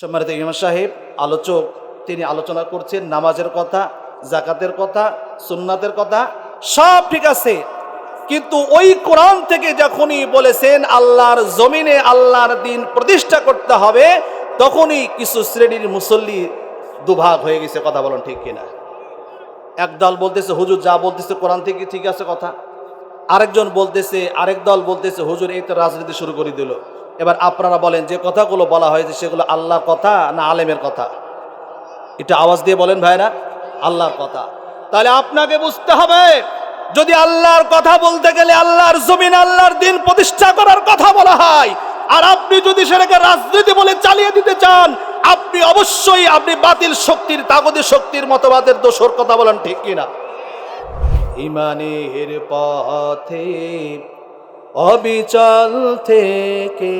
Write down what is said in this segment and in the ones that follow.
সম্মানিত ইমাম সাহেব আলোচক তিনি আলোচনা করছেন নামাজের কথা, যাকাতের কথা, সুন্নাতের কথা, সব ঠিক আছে, কিন্তু ওই কোরআন থেকে যখনই বলেছেন আল্লাহর জমিনে আল্লাহর দিন প্রতিষ্ঠা করতে হবে, তখনই কিছু শ্রেণীর মুসল্লি দুভাগ হয়ে গেছে। কথা বলেন ঠিক কিনা? একদল বলতেছে হুজুর যা বলতেছে কোরআন থেকে ঠিক আছে কথা, আরেকজন বলতেছে, আরেক দল বলতেছে হুজুর এই তো রাজনীতি শুরু করে দিল। এবার আপনারা বলেন যে কথাগুলো বলা হয়েছে সেগুলো আল্লাহর কথা না আলেমের কথা? এটা আওয়াজ দিয়ে বলেন ভাইরা। আল্লাহর কথা। তাহলে আপনাকে বুঝতে হবে, যদি আল্লাহর কথা বলতে গেলে আল্লাহর জমিন আল্লাহর দিন প্রতিষ্ঠা করার কথা বলা হয়, আর আপনি যদি সেটাকে রাজনীতি বলে চালিয়ে দিতে চান, আপনি অবশ্যই আপনি বাতিল শক্তির, তাগতি শক্তির মতবাদের দোষর। কথা বলেন ঠিক কিনা? ইমানের পথে অবিচল থেকে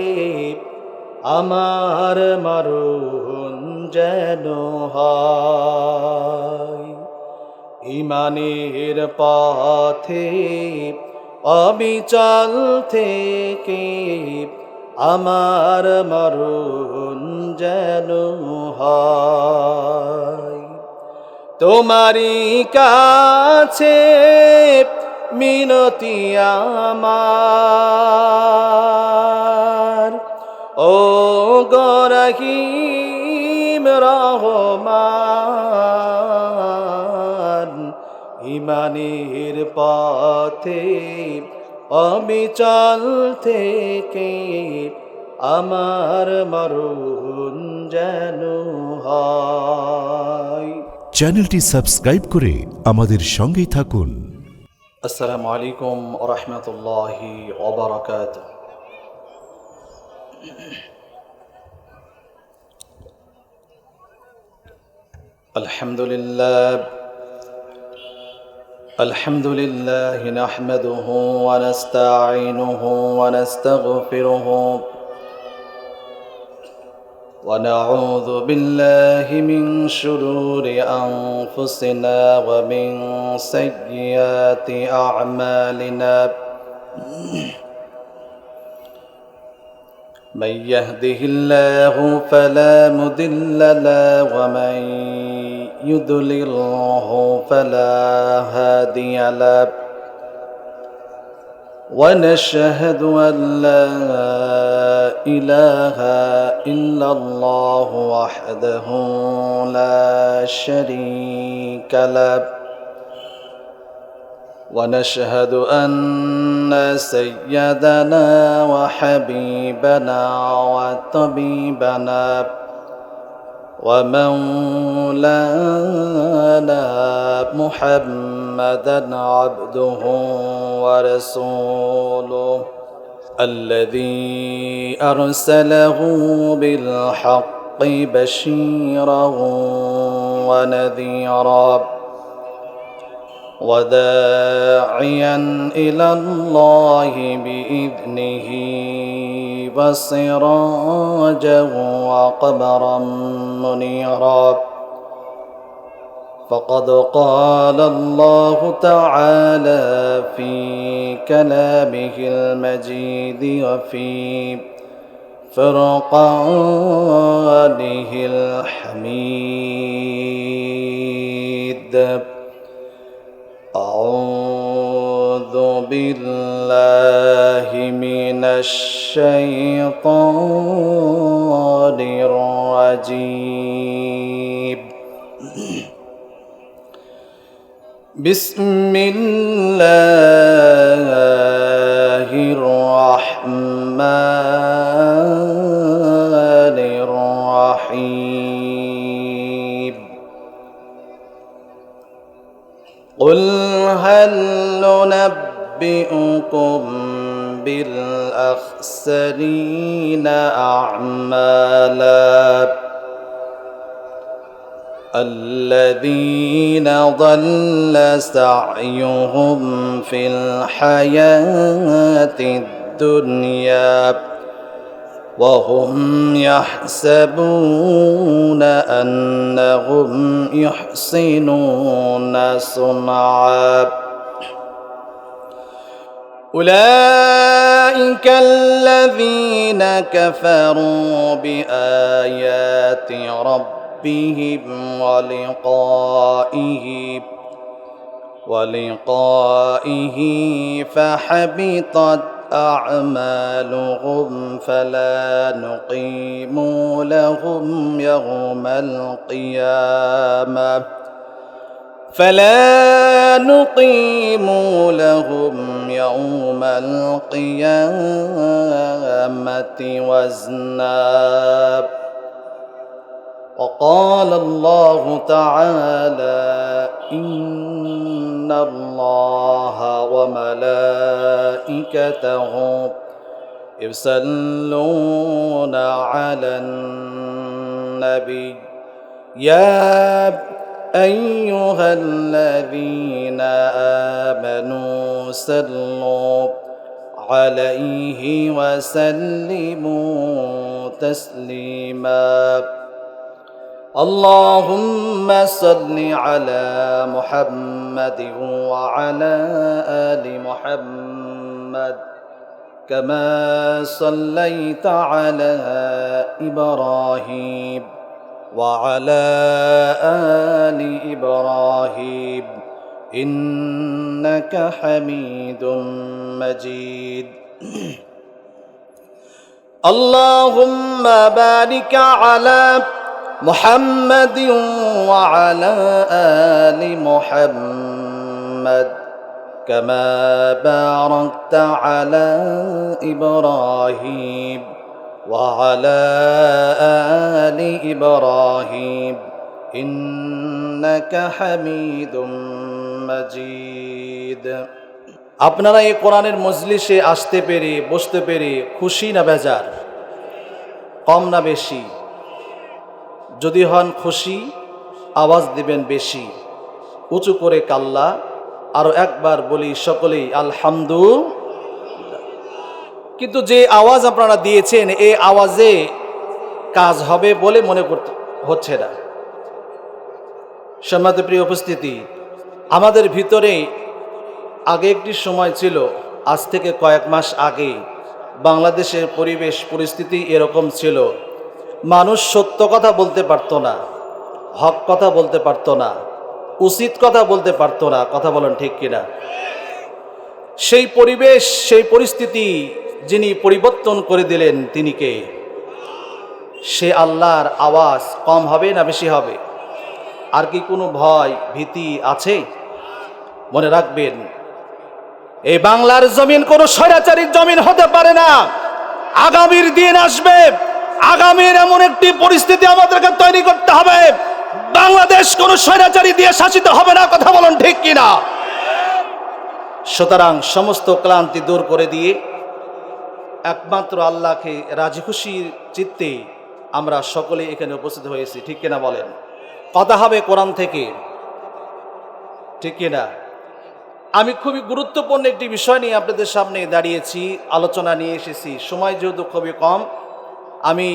আমার মরণ যেন হয়। ইমানের পথে অবিচল থেকে আমার মরণ যেন হয়। তোমারই কাছে মিনতি আমার, ও গো রহিম রহমান। ইমানের পথে অবিচল থেকে আমার মরণ যেন হয়। চ্যানেলটি সাবস্ক্রাইব করে আমাদের সঙ্গেই থাকুন। আসসালামু আলাইকুম ওয়া রাহমাতুল্লাহি ওয়া বারাকাতুহু। আলহামদুলিল্লাহ নাহমাদুহু ওয়া নাস্তাঈনুহু ওয়া নাস্তাগফিরুহু ونعوذ بالله من شرور أنفسنا ومن سيئات أعمالنا. من يهده الله فلا مضل له ومن يضلله فلا هادي له. ونشهد أن لا إله إلا الله وحده لا شريك له. ونشهد أن سيدنا وحبيبنا وطبيبنا ومولانا محمدا عبده ورسوله الذي أرسله بالحق بشيرا ونذيرا وداعيا إلى الله بإذنه وسراجا وقمرا منيرا. فقد قال الله تعالى في كلامه المجيد وفي فرقانه الحميد. أعوذ بالله من الشيطان الرجيم. بسم الله الرحمن الرحيم. قل هل ننبئكم بالأخسرين أعمالا الذين ضل سعيهم في الحياة الدنيا وهم يحسبون أنهم يحسنون صنعا. أولئك الذين كفروا بآيات ربهم ولقائه فحبطت أعمالهم فلا نقيم لهم يوم القيامة وزنا. وقال الله تعالى إن الله وملائكته يصلون على النبي يا أيها الذين آمنوا صلوا عليه وسلموا تسليما. اللهم صل على محمد وعلى آل محمد كما صليت على إبراهيم وعلى آل إبراهيم إنك حميد مجيد. اللهم بارك على محمد وعلى آل محمد كما باركت على إبراهيم وعلى آل إبراهيم إنك حميد مجيد. আপনারা এই কোরআনের মজলিসে আসতে পেরে বসতে পেরে খুশি না বেজার, কম না বেশি? যদি হন খুশি আওয়াজ দিবেন বেশি, উঁচু করে কাল্লা। আরো একবার বলি সকলেই আলহামদুলিল্লাহ। কিন্তু যে আওয়াজ আপনারা দিয়েছেন এই আওয়াজে কাজ হবে বলে মনে করতে হচ্ছে না। সম্মানিত প্রিয় উপস্থিতি, আমাদের ভিতরে আগে একটি সময় ছিল, আজ থেকে কয়েক মাস আগে বাংলাদেশের পরিবেশ পরিস্থিতি এরকম ছিল, মানুষ সত্য কথা বলতে পারতো না, হক কথা বলতে পারতো না, উচিত কথা বলতে পারতো না। কথা বলেন ঠিক কিনা? সেই পরিবেশ সেই পরিস্থিতি যিনি পরিবর্তন করে দিলেন তিনি কে? সে আল্লাহর আওয়াজ কম হবে না বেশি হবে? আর কি কোনো ভয় ভীতি আছে? মনে রাখবেন, এই বাংলার জমিন কোনো স্বৈরাচারীর জমিন হতে পারে না। আগামীর দিন আসবে, আগামীর এমন একটি পরিস্থিতি আমাদেরকে তৈরি করতে হবে, বাংলাদেশ কোনো স্বৈরাচারী দিয়ে শাসিত হবে না। কথা বলেন ঠিক কিনা? সুতরাং সমস্ত ক্লান্তি দূর করে দিয়ে একমাত্র আল্লাহকে রাজি খুশির চিত্তে আমরা সকলে এখানে উপস্থিত হয়েছি, ঠিক কিনা বলেন? কথা হবে কোরআন থেকে, ঠিক কিনা? আমি খুবই গুরুত্বপূর্ণ একটি বিষয় নিয়ে আপনাদের সামনে দাঁড়িয়েছি, আলোচনা নিয়ে এসেছি। সময় যেহেতু খুবই কম, আমি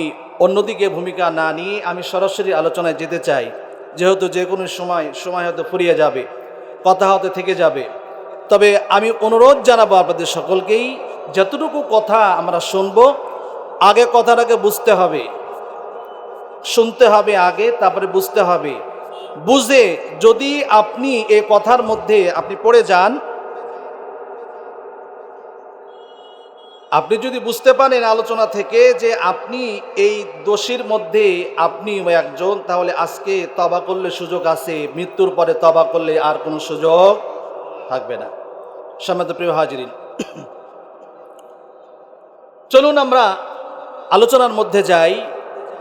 অন্যদিকে ভূমিকা না নিয়ে আমি সরাসরি আলোচনায় যেতে চাই, যেহেতু যে কোনো সময় হয়তো ফুরিয়ে যাবে, কথা হতে থেকে যাবে। তবে আমি অনুরোধ জানাবো আপনাদের সকলকেই, যতটুকু কথা আমরা শুনবো আগে কথাটাকে বুঝতে হবে, শুনতে হবে আগে, তারপরে বুঝতে হবে। বুঝে যদি আপনি এই কথার মধ্যে আপনি পড়ে যান, আপনি যদি বুঝতে পারেন আলোচনা থেকে যে আপনি এই দোষীর মধ্যে আপনি একজন, তাহলে আজকে তওবা করলে সুযোগ আছে, মৃত্যুর পরে তওবা করলে আর কোনো সুযোগ থাকবে না। সম্মানিত প্রিয় হাজিরিন, চলুন আমরা আলোচনার মধ্যে যাই।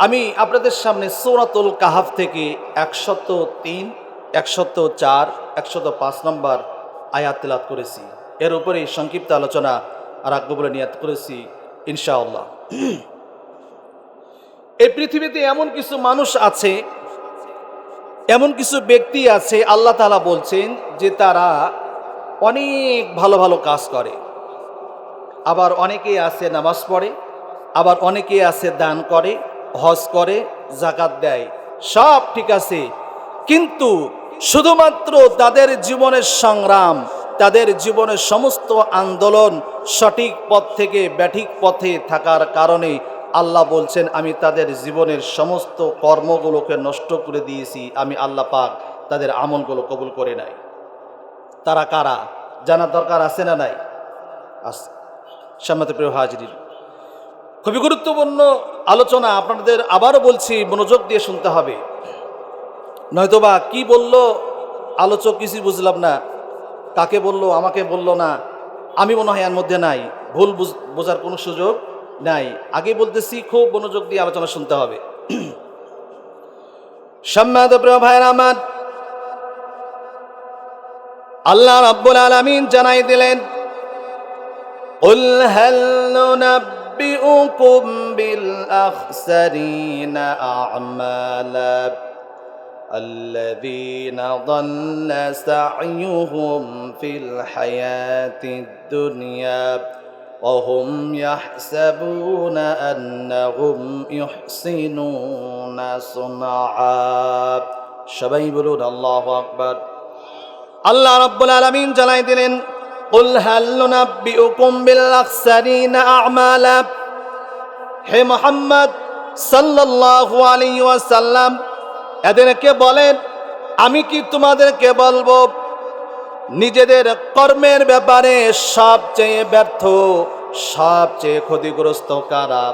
আমি আপনাদের সামনে সূরাতুল কাহাফ থেকে 103, 104, 105 নম্বর আয়াত তেলাওয়াত করেছি। এর উপরে সংক্ষিপ্ত আলোচনা রাখবো বলে নিয়ত করেছি ইনশাআল্লাহ। এই পৃথিবীতে এমন কিছু মানুষ আছে, এমন কিছু ব্যক্তি আছে, আল্লাহ তাআলা বলছেন যে তারা অনেক ভালো ভালো কাজ করে। আবার অনেকেই আছে নামাজ পড়ে, আবার অনেকেই আছে দান করে, হজ করে, যাকাত দেয়, সব ঠিক আছে। কিন্তু শুধুমাত্র তাদের জীবনের সংগ্রাম, তাদের জীবনের সমস্ত আন্দোলন সঠিক পথ থেকে ব্যাঠিক পথে থাকার কারণে আল্লাহ বলছেন আমি তাদের জীবনের সমস্ত কর্মগুলোকে নষ্ট করে দিয়েছি, আমি আল্লাহ পাক তাদের আমলগুলো কবুল করে নাই। তারা কারা জানার দরকার আছে না নাই? আছে। সম্মানিত প্রিয় হাজিরিন, খুবই গুরুত্বপূর্ণ আলোচনা, আপনাদের আবারও বলছি মনোযোগ দিয়ে শুনতে হবে, নয়তোবা কি বলল আলোচক কিছুই বুঝলাম না, কাকে বলল আমাকে বলল না, আমি মনে হয় এর মধ্যে নাই, ভুল বোঝার কোনো সুযোগ নাই। আগে বলতেছি খুব মনোযোগ দিয়ে আলোচনা শুনতে হবে। সম্মানিত প্রিয় ভাইরা আমার, আল্লাহ রাব্বুল আলামিন জানাই দিলেন, قُلْ هَلْ نُنَبِّئُكُم بِالْأَخْسَرِينَ أَعْمَالًا الَّذِينَ ضَلَّ سَعْيُهُمْ فِي الْحَيَاةِ الدُّنْيَا وَهُمْ يَحْسَبُونَ أَنَّهُمْ يُحْسِنُونَ صُنْعًا। সবাই বলুন আল্লাহু আকবার। আল্লাহ রাব্বুল আলামিন জানাই দিলেন, قُلْ هَلْ نُنَبِّئُكُم بِالْأَخْسَرِينَ أَعْمَالًا। হে মুহাম্মদ সাল্লাল্লাহু আলাইহি ওয়াসাল্লাম, এদেরকে বলেন আমি কি তোমাদেরকে বলবো নিজেদের কর্মের ব্যাপারে সবচেয়ে ব্যর্থ, সবচেয়ে ক্ষতিগ্রস্ত কারা?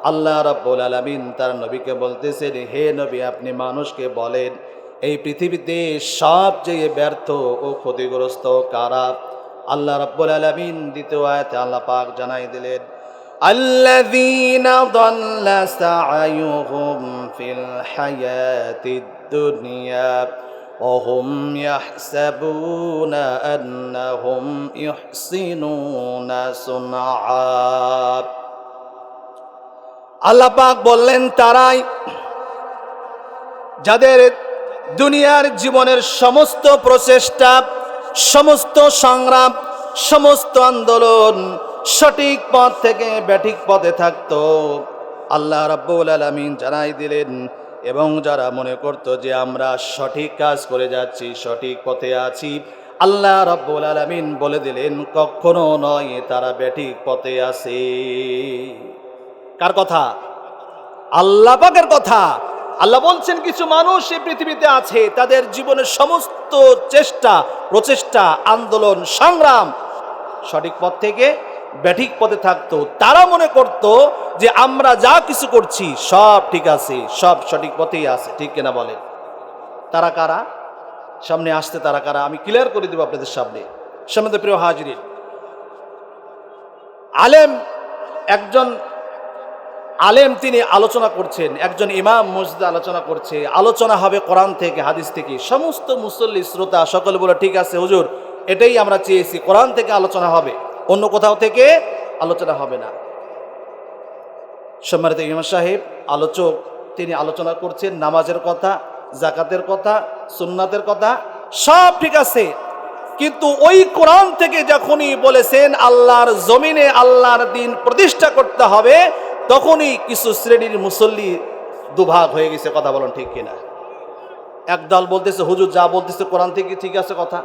আল্লাহ রাব্বুল আলামিন তার নবীকে বলতেছেন, হে নবী আপনি মানুষকে বলেন এই পৃথিবীতে সবচেয়ে ব্যর্থ ও ক্ষতিগ্রস্ত কারা? আল্লাহ রাব্বুল আলামিন দ্বিতীয় আয়াতে আল্লাহ পাক জানাই দিলেন, আল্লাযীনা দাল্লা সা'য়ুহুম ফিল হায়াতিদ দুনিয়া ওয়া হুম ইয়াহসাবুনা আন্নাহুম ইউহসিনুনা সুনআ। আল্লাহ পাক বললেন তারাই যাদের দুনিয়ার জীবনের সমস্ত প্রচেষ্টা, সমস্ত সংগ্রাম, সমস্ত আন্দোলন সঠিক পথ থেকে ব্যাঠিক পথে থাকতো। আল্লাহ রাব্বুল আলামিন জানাই দিলেন, এবং যারা মনে করতো যে আমরা সঠিক কাজ করে যাচ্ছি, সঠিক পথে আছি, আল্লাহ রাব্বুল আলামিন বলে দিলেন কখনো নয়, তারা ব্যাঠিক পথে আছে। কার কথা? আল্লাহ পাকের কথা। আল্লাহ বলছেন কিছু মানুষ এই পৃথিবীতে আছে, তাদের জীবনের সমস্ত চেষ্টা, প্রচেষ্টা, আন্দোলন, সংগ্রাম সঠিক পথ থেকে ব্যাঠিক পথে থাকতো। তারা মনে করত যে আমরা যা কিছু করছি সব ঠিক আছে, সব সঠিক পথেই আছে। ঠিক কিনা বলেন? তারা কারা? সামনে আসতে তারা কারা আমি ক্লিয়ার করে দেব আপনাদের সামনে। সম্মানিত প্রিয় হাজিরিন, একজন আলেম তিনি আলোচনা করছেন, একজন ইমাম মসজিদে আলোচনা করছে। আলোচনা হবে কোরআন থেকে, হাদিস থেকে। সমস্ত মুসল্লি শ্রোতা সকলে বলে ঠিক আছে হুজুর, এটাই আমরা চেয়েছি, কোরআন থেকে আলোচনা হবে, অন্য কোথাও থেকে আলোচনা হবে না। সম্মানিত ইমাম সাহেব আলোচক তিনি আলোচনা করছেন নামাজের কথা, যাকাতের কথা, সুন্নাতের কথা, সব ঠিক আছে, কিন্তু ওই কোরআন থেকে যখনই বলেছেন আল্লাহর জমিনে আল্লাহর দ্বীন প্রতিষ্ঠা করতে হবে, তখনই কিছু শ্রেণীর মুসল্লি দুভাগ হয়ে গেছে। কথা বলেন ঠিক কিনা? একদল বলতেছে হুজুর যা বলতেছে কোরআন থেকে ঠিক আছে কথা,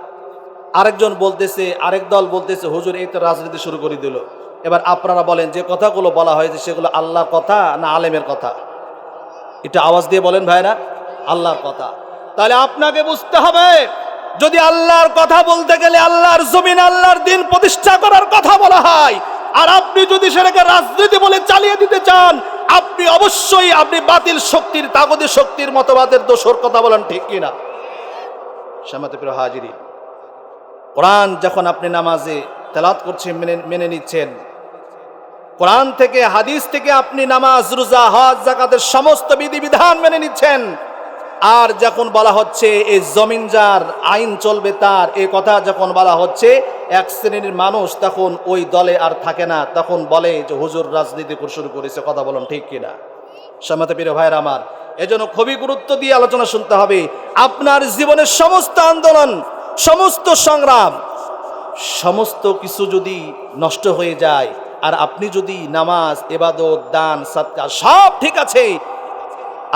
আরেকজন বলতেছে, আরেক দল বলতেছে হুজুর এই তো রাজনীতি শুরু করে দিল। এবার আপনারা বলেন যে কথাগুলো বলা হয়েছে সেগুলো আল্লাহর কথা না আলেমের কথা? এটা আওয়াজ দিয়ে বলেন ভাইরা। আল্লাহর কথা। তাহলে আপনাকে বুঝতে হবে, যদি আল্লাহর কথা বলতে গেলে আল্লাহর জমিন আল্লাহর দ্বীন প্রতিষ্ঠা করার কথা বলা হয়, আর আপনি যদি সেটাকে রাজনীতি বলে চালিয়ে দিতে চান, আপনি অবশ্যই আপনি বাতিল শক্তির, তাগুতি শক্তির মতবাদের দোষর। কথা বলেন ঠিক কিনা? সম্মানিত প্রিয় হাজিরিন, কোরআন যখন আপনি নামাজে তেলাওয়াত করছেন, মেনে নিচ্ছেন, কোরআন থেকে হাদিস থেকে আপনি নামাজ, রোজা, হজ, যাকাতের সমস্ত বিধিবিধান মেনে নিচ্ছেন, আর যখন বলা হচ্ছে এই জমিন যার, আইন চলবে তার, এই কথা যখন বলা হচ্ছে, এক শ্রেণীর মানুষ তখন ওই দলে আর থাকে না, তখন বলে যে হুজুর রাজনীতি শুরু করেছে। কথা বলুন ঠিক কিনা? সম্মানিত প্রিয় ভাইরা আমার, এজন্য খুবই গুরুত্ব দিয়ে আলোচনা শুনতে হবে। আপনার জীবনের সমস্ত আন্দোলন, সমস্ত সংগ্রাম, সমস্ত কিছু যদি নষ্ট হয়ে যায়, আর আপনি যদি নামাজ, ইবাদত, দান, সাদকা সব ঠিক আছে,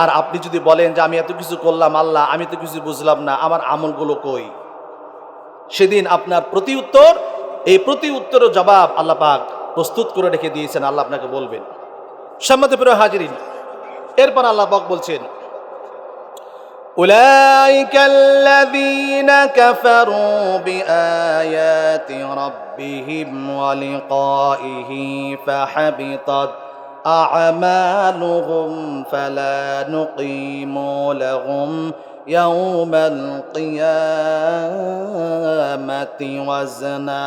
আর আপনি যদি বলেন যে আমি এত কিছু করলাম আল্লাহ, আমি তো কিছু বুঝলাম না, আমার আমলগুলো কই, সেদিন আপনার প্রতি উত্তর, এই প্রতি উত্তরের জবাব আল্লাহ পাক প্রস্তুত করে রেখে দিয়েছেন। আল্লাহ আপনাকে বলবেন সম্মানিত প্রিয় হাজিরিন, এরপর আল্লাহ পাক বলছেন, উলাইকা আল্লাযীনা কাফারু বিআয়াতি রাব্বিহিম ওয়া লিকাইহি ফাহাবিতাত আ'মালুহুম ফালা নুকিমু লাহুম ইয়াওমাল কিয়ামাতি ওয়াজনা।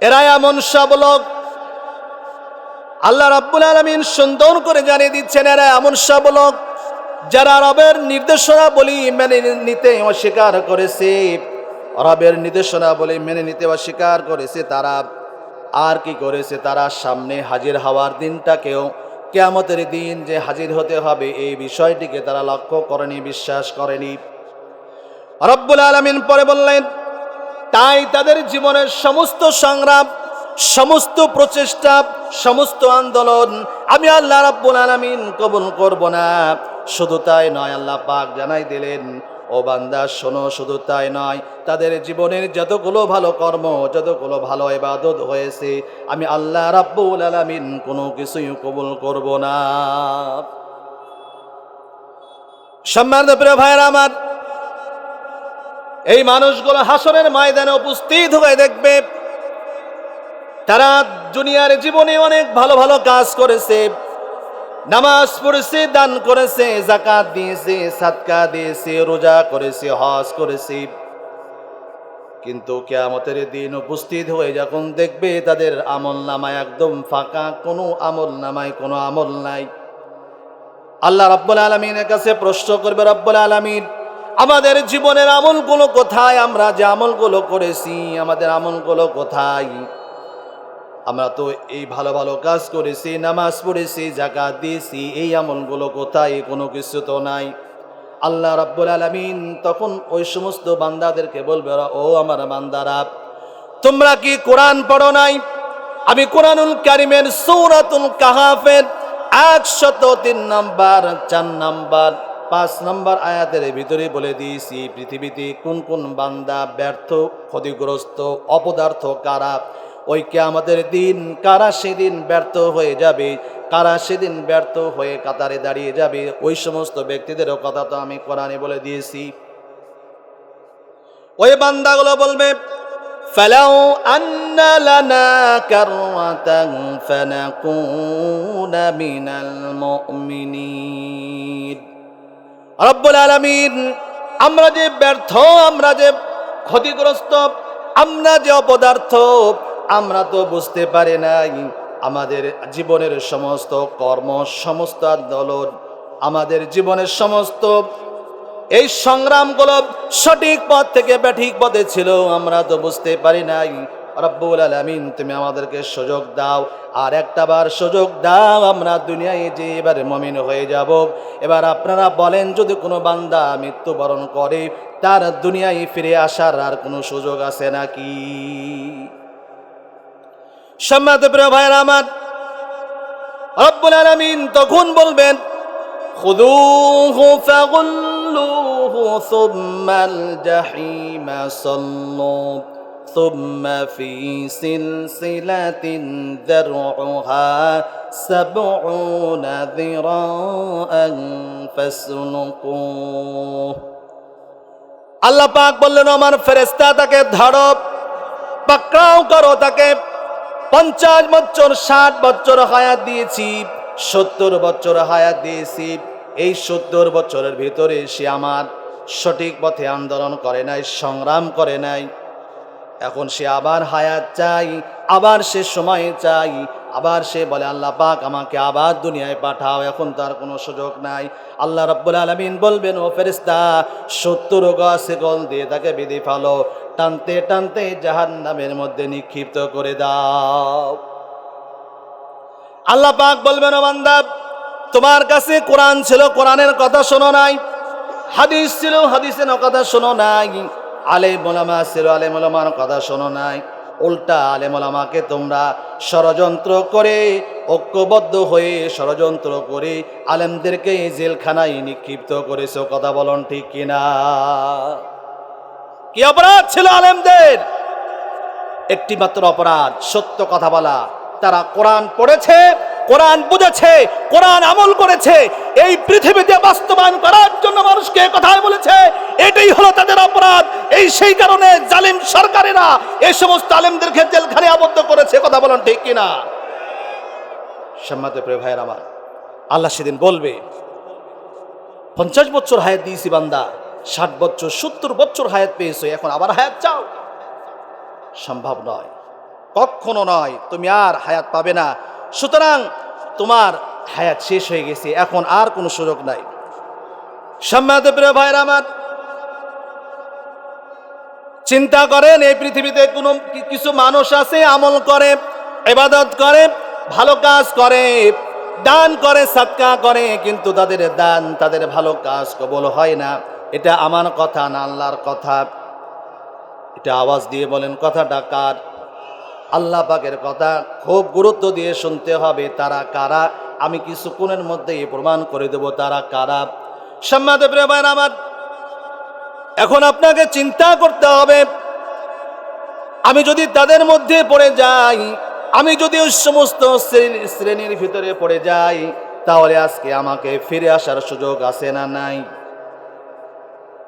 এরা এমন সব লোক, আল্লাহ রাব্বুল আলামিন সুন্দর করে জানিয়ে দিচ্ছেন, এরা এমন সব লোক যারা রবের নির্দেশনা বলি মেনে নিতে অস্বীকার করেছে, রবের নির্দেশনা বলি মেনে নিতে অস্বীকার করেছে। তারা আর কি করেছে? তারা সামনে হাজির হওয়ার দিনটাকেও, কিয়ামতের দিন যে হাজির হতে হবে, এই বিষয়টিকে তারা লক্ষ্য করেনি, বিশ্বাস করেনি। রব্বুল আলামিন পরে বললেন, তাই তাদের জীবনের সমস্ত সংগ্রাম, সমস্ত প্রচেষ্টা, সমস্ত আন্দোলন আমি আল্লাহ রাব্বুল আলামিন কবুল করব না। শুধু তাই নয়, আল্লাহ পাক জানাই দিলেন, ও বান্দা শোনো, শুধু তাই নয়, তাদের জীবনের যতগুলো ভালো কর্ম, যতগুলো ভালো ইবাদত হয়েছে, আমি আল্লাহ রাব্বুল আলামিন কোনো কিছুই কবুল করব না। সম্মানিত প্রিয় ভাইরা আমার, এই মানুষগুলো হাসরের ময়দানে উপস্থিত হয়ে দেখবে তারা দুনিয়ার জীবনে অনেক ভালো ভালো কাজ করেছে, নামাজ পড়েছে, দান করেছে, যাকাত দিয়েছে, সাদকা দিয়েছে, রোজা করেছে, হজ করেছে। কিন্তু কিয়ামতের দিন উপস্থিত হয়ে যখন দেখবে তাদের আমল নামায় একদম ফাঁকা, কোনো আমল নামায় কোনো আমল নাই, আল্লাহ রাব্বুল আলামিনের কাছে প্রশ্ন করবে, রব্বুল আলামিন আমাদের জীবনের আমলগুলো কোথায়? আমরা যে আমলগুলো করেছি, আমাদের আমলগুলো কোথায়? আমরা তো এই ভালো ভালো কাজ করেছি, নামাজ পড়েছি, যাকাত দিয়েছি, এই আমলগুলো কোথায়? কোনো কিছু তো নাই। আল্লাহ রাব্বুল আলামিন তখন ওই সমস্ত বান্দাদেরকে বলবে, ও আমার বান্দারা, তোমরা কি কোরআন পড়ো নাই? আমি কোরআনুল কারীমের সূরাতুল কাহাফের 103 নম্বর, 4 নম্বর, 5 নম্বর আয়াতের ভিতরে বলে দিয়েছি পৃথিবীতে কোন কোন বান্দা ব্যর্থ, ক্ষতিগ্রস্ত, অপদার্থ কারা। ওই কিয়ামতের দিন কারা সেদিন ব্যর্থ হয়ে যাবে, কারা সেদিন ব্যর্থ হয়ে কাতারে দাঁড়িয়ে যাবে, ওই সমস্ত ব্যক্তিদেরও কথা তো আমি কোরআনে বলে দিয়েছি। ওই বান্দাগুলো বলবে, ফালাউ আন্না লানা কাররাতান ফানাকুনা মিনাল মুমিনিন। রব্বুল আলামিন, আমরা যে ব্যর্থ, আমরা যে ক্ষতিগ্রস্ত, আমরা যে অপদার্থ, আমরা তো বুঝতে পারি নাই। আমাদের জীবনের সমস্ত কর্ম, সমস্ত আন্দোলন, আমাদের জীবনের সমস্ত এই সংগ্রামগুলো সঠিক পথ থেকে ব্যাঠিক পথে ছিল, আমরা তো বুঝতে পারি নাই। রব্বুল আলামিন তুমি আমাদেরকে সুযোগ দাও, আর একটা বার সুযোগ দাও, আমরা দুনিয়ায় যে এবারে মুমিন হয়ে যাব। এবার আপনারা বলেন, যদি কোনো বান্দা মৃত্যুবরণ করে, তার দুনিয়ায় ফিরে আসার আর কোনো সুযোগ আছে নাকি? সম্মানিত প্রিয় ভাইরা আমার, রব্বুল আলামিন তখন বলবেন, খুযূহু ফাগুল্লুহু সুম্মাল জাহিমা সাল্লু সুম্মা ফি সিলসিলাতিন যারউহা ৭০ যিরাআন ফাসলুকুহু। আল্লাহ পাক বললেন, আমার ফেরেশতা তাকে ধরো, পাকড়াও করো তাকে। 50 বছর, 60 বছর হায়াত দিয়েছি, 70 বছর হায়াত দিয়েছি। এই 70 বছরের ভিতরে সে আমার সঠিক পথে আন্দোলন করে নাই, সংগ্রাম করে নাই। এখন সে আবার হায়াত চাই, আবার সে সময় চাই, আবার সে বলে, আল্লাহ পাক আমাকে আবার দুনিয়ায় পাঠাও। এখন তার কোনো সুযোগ নাই। আল্লাহ রাব্বুল আলামিন বলবেন, ও ফেরেশতা, 70 গজ শিকল দিয়ে তাকে বেঁধে ফেলো, টানতে টানতে জাহান্নামের মধ্যে নিক্ষিপ্ত করে দাও। আল্লাহ পাক বলবেন, ও বান্দা, তোমার কাছে কোরআন ছিল, কোরআনের কথা শোনো নাই, হাদিস ছিল, হাদিসের কথা শোনো নাই, আলেম ওলামা ছিল, আলেম ওলামার কথা শোনো নাই। উল্টা আলেম ওলামাকে তোমরা ষড়যন্ত্র করে, ঐক্যবদ্ধ হয়ে ষড়যন্ত্র করে আলেমদেরকে জেলখানায় নিক্ষিপ্ত করেছো। কথা বলুন ঠিক কিনা? কি অপরাধ ছিল আলেমদের? একটি মাত্র অপরাধ, সত্য কথা বলা। তারা কোরআন পড়েছে, কোরআন বুঝেছে, কোরআন আমল করেছে, এই পৃথিবীতে বাস্তবায়ন করার জন্য মানুষকে কথাই বলেছে। এটাই হলো তাদের অপরাধ। এই সেই কারণে জালিম সরকারেরা এই সমস্ত আলেমদেরকে জেলখানে আবদ্ধ করেছে। কথা বলেন ঠিক কিনা? সম্মানিত প্রিয় ভাইয়ের আমার, আল্লাহ সেদিন বলবে 50 বছর হায়াত দিয়েছি বান্দা, 60 বছর 70 বছর হায়াত পেয়েছো, এখন আবার হায়াত চাও? সম্ভব নয়, কখনো নয়। তুমি আর হায়াত পাবে না। সুতরাং তোমার হায়াত শেষ হয়ে গেছে, এখন আর কোনো সুযোগ নাই। সম্মানিত প্রিয় ভাইয়ের আমার, চিন্তা করেন এই পৃথিবীতে কোনো কিছু মানুষ আছে আমল করে, ইবাদত করে, ভালো কাজ করে, দান করে, সাদকা করে, কিন্তু তাদের দান, তাদের ভালো কাজ কবুল হয় না। এটা আমার কথা না আল্লাহর কথা? এটা আওয়াজ দিয়ে বলেন কথাটা কার? আল্লাহ পাকের কথা। খুব গুরুত্ব দিয়ে শুনতে হবে। তারা কারা? আমি কিছুক্ষণের মধ্যেই প্রমাণ করে দেব তারা কারা। সম্মানিত প্রিয় ভাইরা আমার, এখন আপনাকে চিন্তা করতে হবে, আমি যদি তাদের মধ্যে পড়ে যাই, আমি যদি ওই সমস্ত শ্রেণীর ভিতরে পড়ে যাই, তাহলে আজকে আমাকে ফিরে আসার সুযোগ আছে না নাই?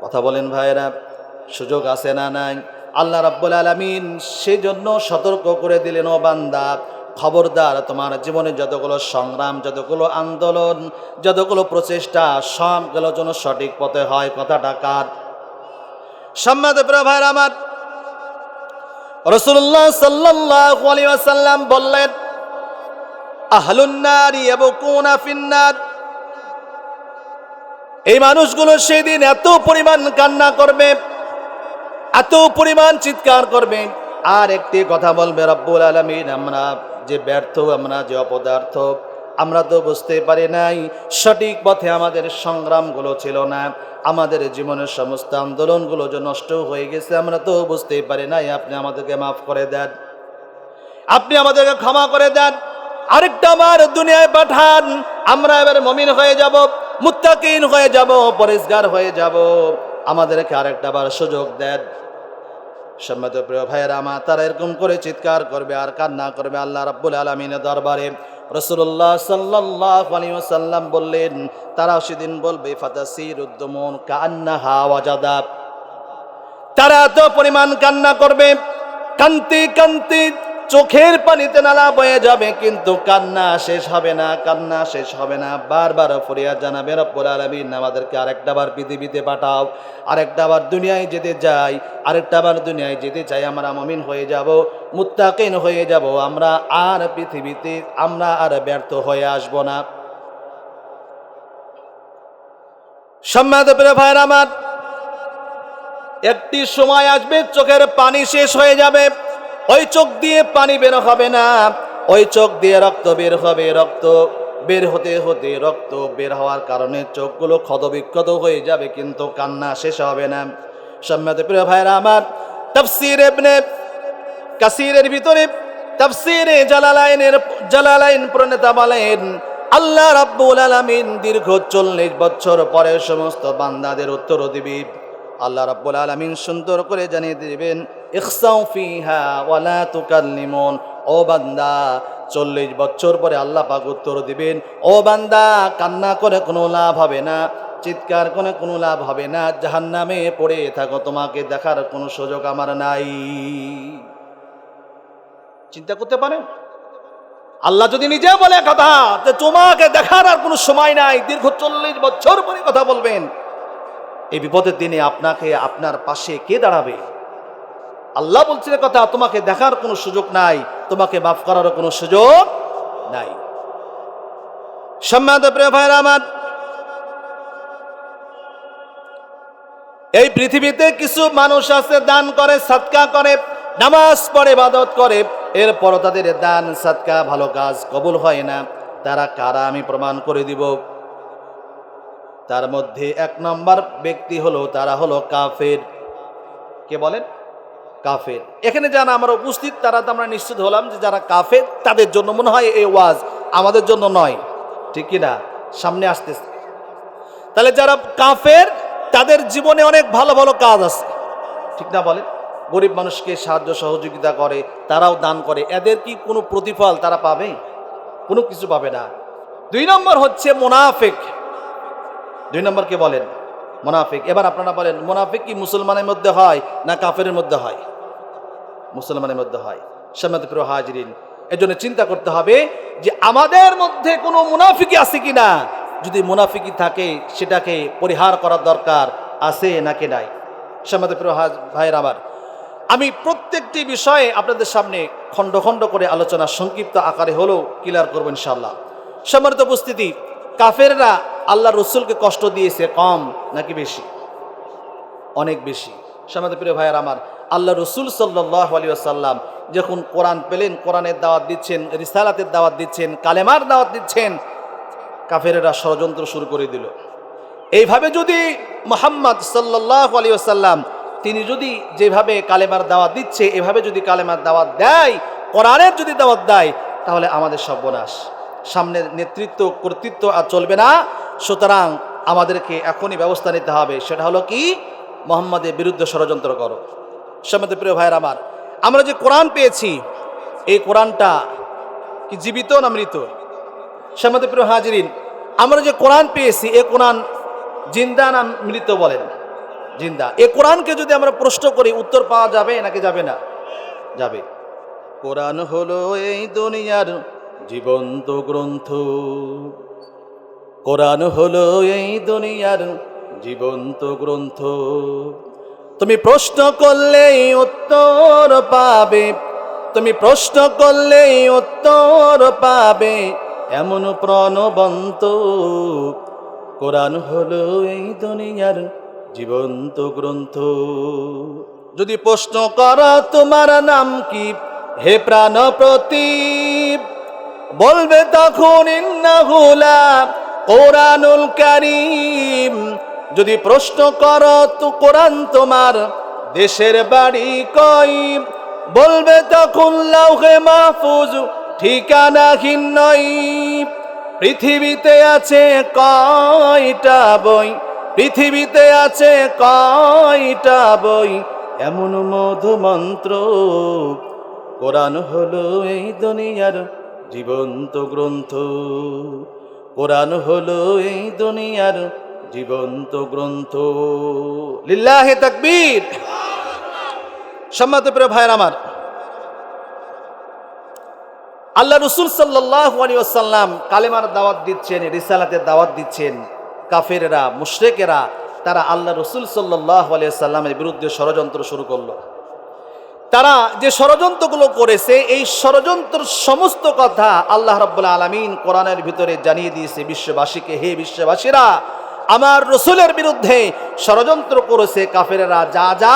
কথা বলেন ভাইরা, সুযোগ আছে না নাই? আল্লাহ রাব্বুল আলামিন সেজন্য সতর্ক করে দিলেন, ও বান্দা খবরদার, তোমার জীবনে যতগুলো সংগ্রাম, যতগুলো আন্দোলন, যতগুলো প্রচেষ্টা, সবগুলো যেন সঠিক পথে হয়। কথাটা কার? সম্মানিত প্রিয় ভাইরা আমার, রাসূলুল্লাহ সাল্লাল্লাহু আলাইহি ওয়াসাল্লাম বললেন, আহলুন নারি ইয়াবকুনা ফিন্নার। এই মানুষগুলো সেদিন এত পরিমাণ কান্না করবে, এত পরিমাণ চিৎকার করবে, আর একটি কথা বলবে, রব্বুল আলামিন, আমরা যে ব্যর্থ, আমরা যে অপদার্থ, আমরা তো বুঝতে পারি নাই, সঠিক পথে আমাদের সংগ্রামগুলো ছিল না, আমাদের জীবনের সমস্ত আন্দোলনগুলো যে নষ্ট হয়ে গেছে, আমরা তো বুঝতে পারি নাই। আপনি আমাদেরকে মাফ করে দেন, আপনি আমাদেরকে ক্ষমা করে দেন, আরেকটা বার দুনিয়ায় পাঠান, আমরা এবার মুমিন হয়ে যাব, মুত্তাকিন হয়ে যাব, পরেজগার হয়ে যাব, আমাদেরকে আরেকটা বার সুযোগ দেন। সম্মানিত প্রিয় ভাইয়েরা আমার, তারা এরকম করে চিৎকার করবে আর কান্না করবে আল্লাহ রাব্বুল আলামিনের দরবারে। রাসূলুল্লাহ সাল্লাল্লাহু আলাইহি ওয়াসাল্লাম বললেন, তারা সেদিন বলবে, ফাতাসিরুদ্দুমুন কান্নাহা ওয়াজাদাব। তারা এত পরিমাণ কান্না করবে, কান্তি কান্তি চোখের পানিতে নালা বয়ে যাবে, কিন্তু কান্না শেষ হবে না, কান্না শেষ হবে না। বারবার ফরিয়াদ জানাবে, রব্বুল আলামিন, আমাদেরকে আরেকটা বার পৃথিবীতে পাঠাও, আরেকটা বার দুনিয়ায় যেতে চাই, আরেকটা বার দুনিয়ায় যেতে চাই, আমরা মুমিন হয়ে যাব, মুত্তাকিন হয়ে যাব, আমরা আর পৃথিবীতে আমরা আর ব্যর্থ হয়ে আসব না। সম্মানিত প্রিয় ভাইরা আমার, একটি সময় আসবে চোখের পানি শেষ হয়ে যাবে, ওই চোখ দিয়ে পানি বের হবে না, ওই চোখ দিয়ে রক্ত বের হবে, রক্ত বের হতে হতে, রক্ত বের হওয়ার কারণে চোখগুলো ক্ষতবিক্ষত হয়ে যাবে, কিন্তু কান্না শেষ হবে না। সম্মানিত প্রিয় ভাইরা আমার, তাফসীর ইবনে কাসিরের ভিতরে, তাফসীরে জালালাইন প্রণেতা বলেন, আল্লাহ রাব্বুল আলামিন দীর্ঘ 40 বছর পরে সমস্ত বান্দাদের উত্তর দিবে। আল্লাহ রাব্বুল আলামিন সুন্দর করে জানিয়ে দিবেন, ইখসাউ ফিহা ওয়ালা তুকাল্লিমুন। ও বান্দা, 40 বছর পরে আল্লাহ পাক উত্তর দিবেন, ও বান্দা, কান্না করে কোনো লাভ হবে না, চিৎকার করে কোনো লাভ হবে না, জাহান্নামে পড়ে থাকো, তোমাকে দেখার কোনো সুযোগ আমার নাই। চিন্তা করতে পারেন, আল্লাহ যদি নিজে বলে কথা যে তোমাকে দেখার আর কোনো সময় নাই, দীর্ঘ 40 বছর পরে কথা বলবেন, এই বিপদের দিনে আপনাকে, আপনার পাশে কে দাঁড়াবে? আল্লাহ বলছেন কথা, তোমাকে দেখার কোনো সুযোগ নাই, তোমাকে মাফ করার কোনো সুযোগ নাই। সম্মানিত প্রিয় ভাইরা আমার, এই পৃথিবীতে কিছু মানুষ আছে, দান করে, সাদকা করে, নামাজ পড়ে, ইবাদত করে, এরপর তাদের দান, সাদকা, ভালো কাজ কবুল হয় না। তারা কারা আমি প্রমাণ করে দিব। তার মধ্যে 1 নম্বর ব্যক্তি হলো, তারা হলো কাফের। কে বলেন? কাফের। এখানে যারা আমরা উপস্থিত, তারা তো আমরা নিশ্চিত হলাম যে যারা কাফের, তাদের জন্য মনে হয় এই ওয়াজ, আমাদের জন্য নয়, ঠিক কি না? সামনে আসতেছে। তাহলে যারা কাফের, তাদের জীবনে অনেক ভালো ভালো কাজ আছে, ঠিক না বলেন? গরিব মানুষকে সাহায্য সহযোগিতা করে, তারাও দান করে, এদের কি কোনো প্রতিফল তারা পাবে? কোনো কিছু পাবে না। 2 নম্বর হচ্ছে মুনাফিক। 2 নম্বর কে বলেন? মুনাফিক। এবার আপনারা বলেন, মুনাফিক কি মুসলমানের মধ্যে হয় না কাফেরের মধ্যে হয়? মুসলমানের মধ্যে হয়। সম্মানিত প্রিয় হাজিরিন, এজন্য চিন্তা করতে হবে যে আমাদের মধ্যে কোনো মুনাফিকি আছে কিনা। যদি মুনাফিকি থাকে সেটাকে পরিহার করার দরকার আছে নাকি নাই। সম্মানিত প্রিয় ভাইয়ের আমার, আমি প্রত্যেকটি বিষয়ে আপনাদের সামনে খণ্ড খণ্ড করে আলোচনা সংক্ষিপ্ত আকারে হলেও ক্লিয়ার করবো ইনশাআল্লাহ। সম্মানিত উপস্থিতি, কাফেররা আল্লাহ রসুলকে কষ্ট দিয়েছে কম নাকি বেশি? অনেক বেশি। সম্মানিত প্রিয় ভাইয়ের আমার, আল্লাহ রসুল সাল্লাল্লাহু আলাইহি ওয়াসাল্লাম যখন কোরআন পেলেন, কোরআনের দাওয়াত দিচ্ছেন, রিসালাতের দাওয়াত দিচ্ছেন, কালেমার দাওয়াত দিচ্ছেন, কাফেরেরা ষড়যন্ত্র শুরু করে দিল। এইভাবে যদি মুহাম্মদ সাল্লাল্লাহু আলাইহি ওয়াসাল্লাম তিনি যদি যেভাবে কালেমার দাওয়াত দিচ্ছে এভাবে যদি কালেমার দাওয়াত দেয়, কোরআনের যদি দাওয়াত দেয়, তাহলে আমাদের সর্বনাশ। সামনের নেতৃত্ব কর্তৃত্ব আর চলবে না। সুতরাং আমাদেরকে এখনই ব্যবস্থা নিতে হবে। সেটা হলো কি? মুহাম্মাদের বিরুদ্ধে ষড়যন্ত্র করো। সম্মানিত প্রিয় ভাইয়ের আমার, আমরা যে কোরআন পেয়েছি এই কোরআনটা কি জীবিত না মৃত? সম্মানিত প্রিয় হাজিরিন, আমরা যে কোরআন পেয়েছি এই কোরআন জিন্দা না মৃত? বলেন জিন্দা। এই কোরআনকে যদি আমরা প্রশ্ন করি উত্তর পাওয়া যাবে নাকি যাবে না? যাবে। কোরআন হলো এই দুনিয়ার জীবন্ত গ্রন্থ। কোরআন হলো এই দুনিয়ার জীবন্ত গ্রন্থ। তুমি প্রশ্ন করলেই উত্তর পাবে, তুমি প্রশ্ন করলেই উত্তর পাবে, এমন প্রাণবন্ত কোরআন হলো এই দুনিয়ার জীবন্ত গ্রন্থ। যদি প্রশ্ন করো তোমার নাম কি হে প্রাণ প্রতীপ, বলবে তখন ইন্নাহু লা কোরআনুল কারীম। যদি প্রশ্ন করো তো কোরআন তোমার দেশের বাড়ি কই, বলবে তখন লাউহে মাহফুজ ঠিকানাহীন নয়। পৃথিবীতে আছে কয়টা বই, পৃথিবীতে আছে কয়টা বই, এমন মধুমন্ত্র কোরআন হলো এই দুনিয়ার জীবন্ত গ্রন্থ। কোরআন হলো এই দুনিয়ার জীবন্ত গ্রন্থ। লিল্লাহি তাকবীর। সম্মানিত প্রিয় ভাইয়ের আমার, আল্লাহ রসুল সাল্লাল্লাহু আলাইহি ওয়াসাল্লাম কালেমার দাওয়াত দিচ্ছেন, রিসালাতের দাওয়াত দিচ্ছেন। কাফেরেরা, মুশরিকেরা তারা আল্লাহ রসুল সাল্লাল্লাহু আলাইহি ওয়াসাল্লামের বিরুদ্ধে ষড়যন্ত্র শুরু করলো। তারা যে ষড়যন্ত্রগুলো করেছে এই ষড়যন্ত্র সমস্ত কথা আল্লাহ রাব্বুল আলামিন কোরআনের ভিতরে জানিয়ে দিয়েছে বিশ্ববাসীকে। হে বিশ্ববাসীরা, আমার রসুলের বিরুদ্ধে ষড়যন্ত্র করেছে কাফেরেরা, যা যা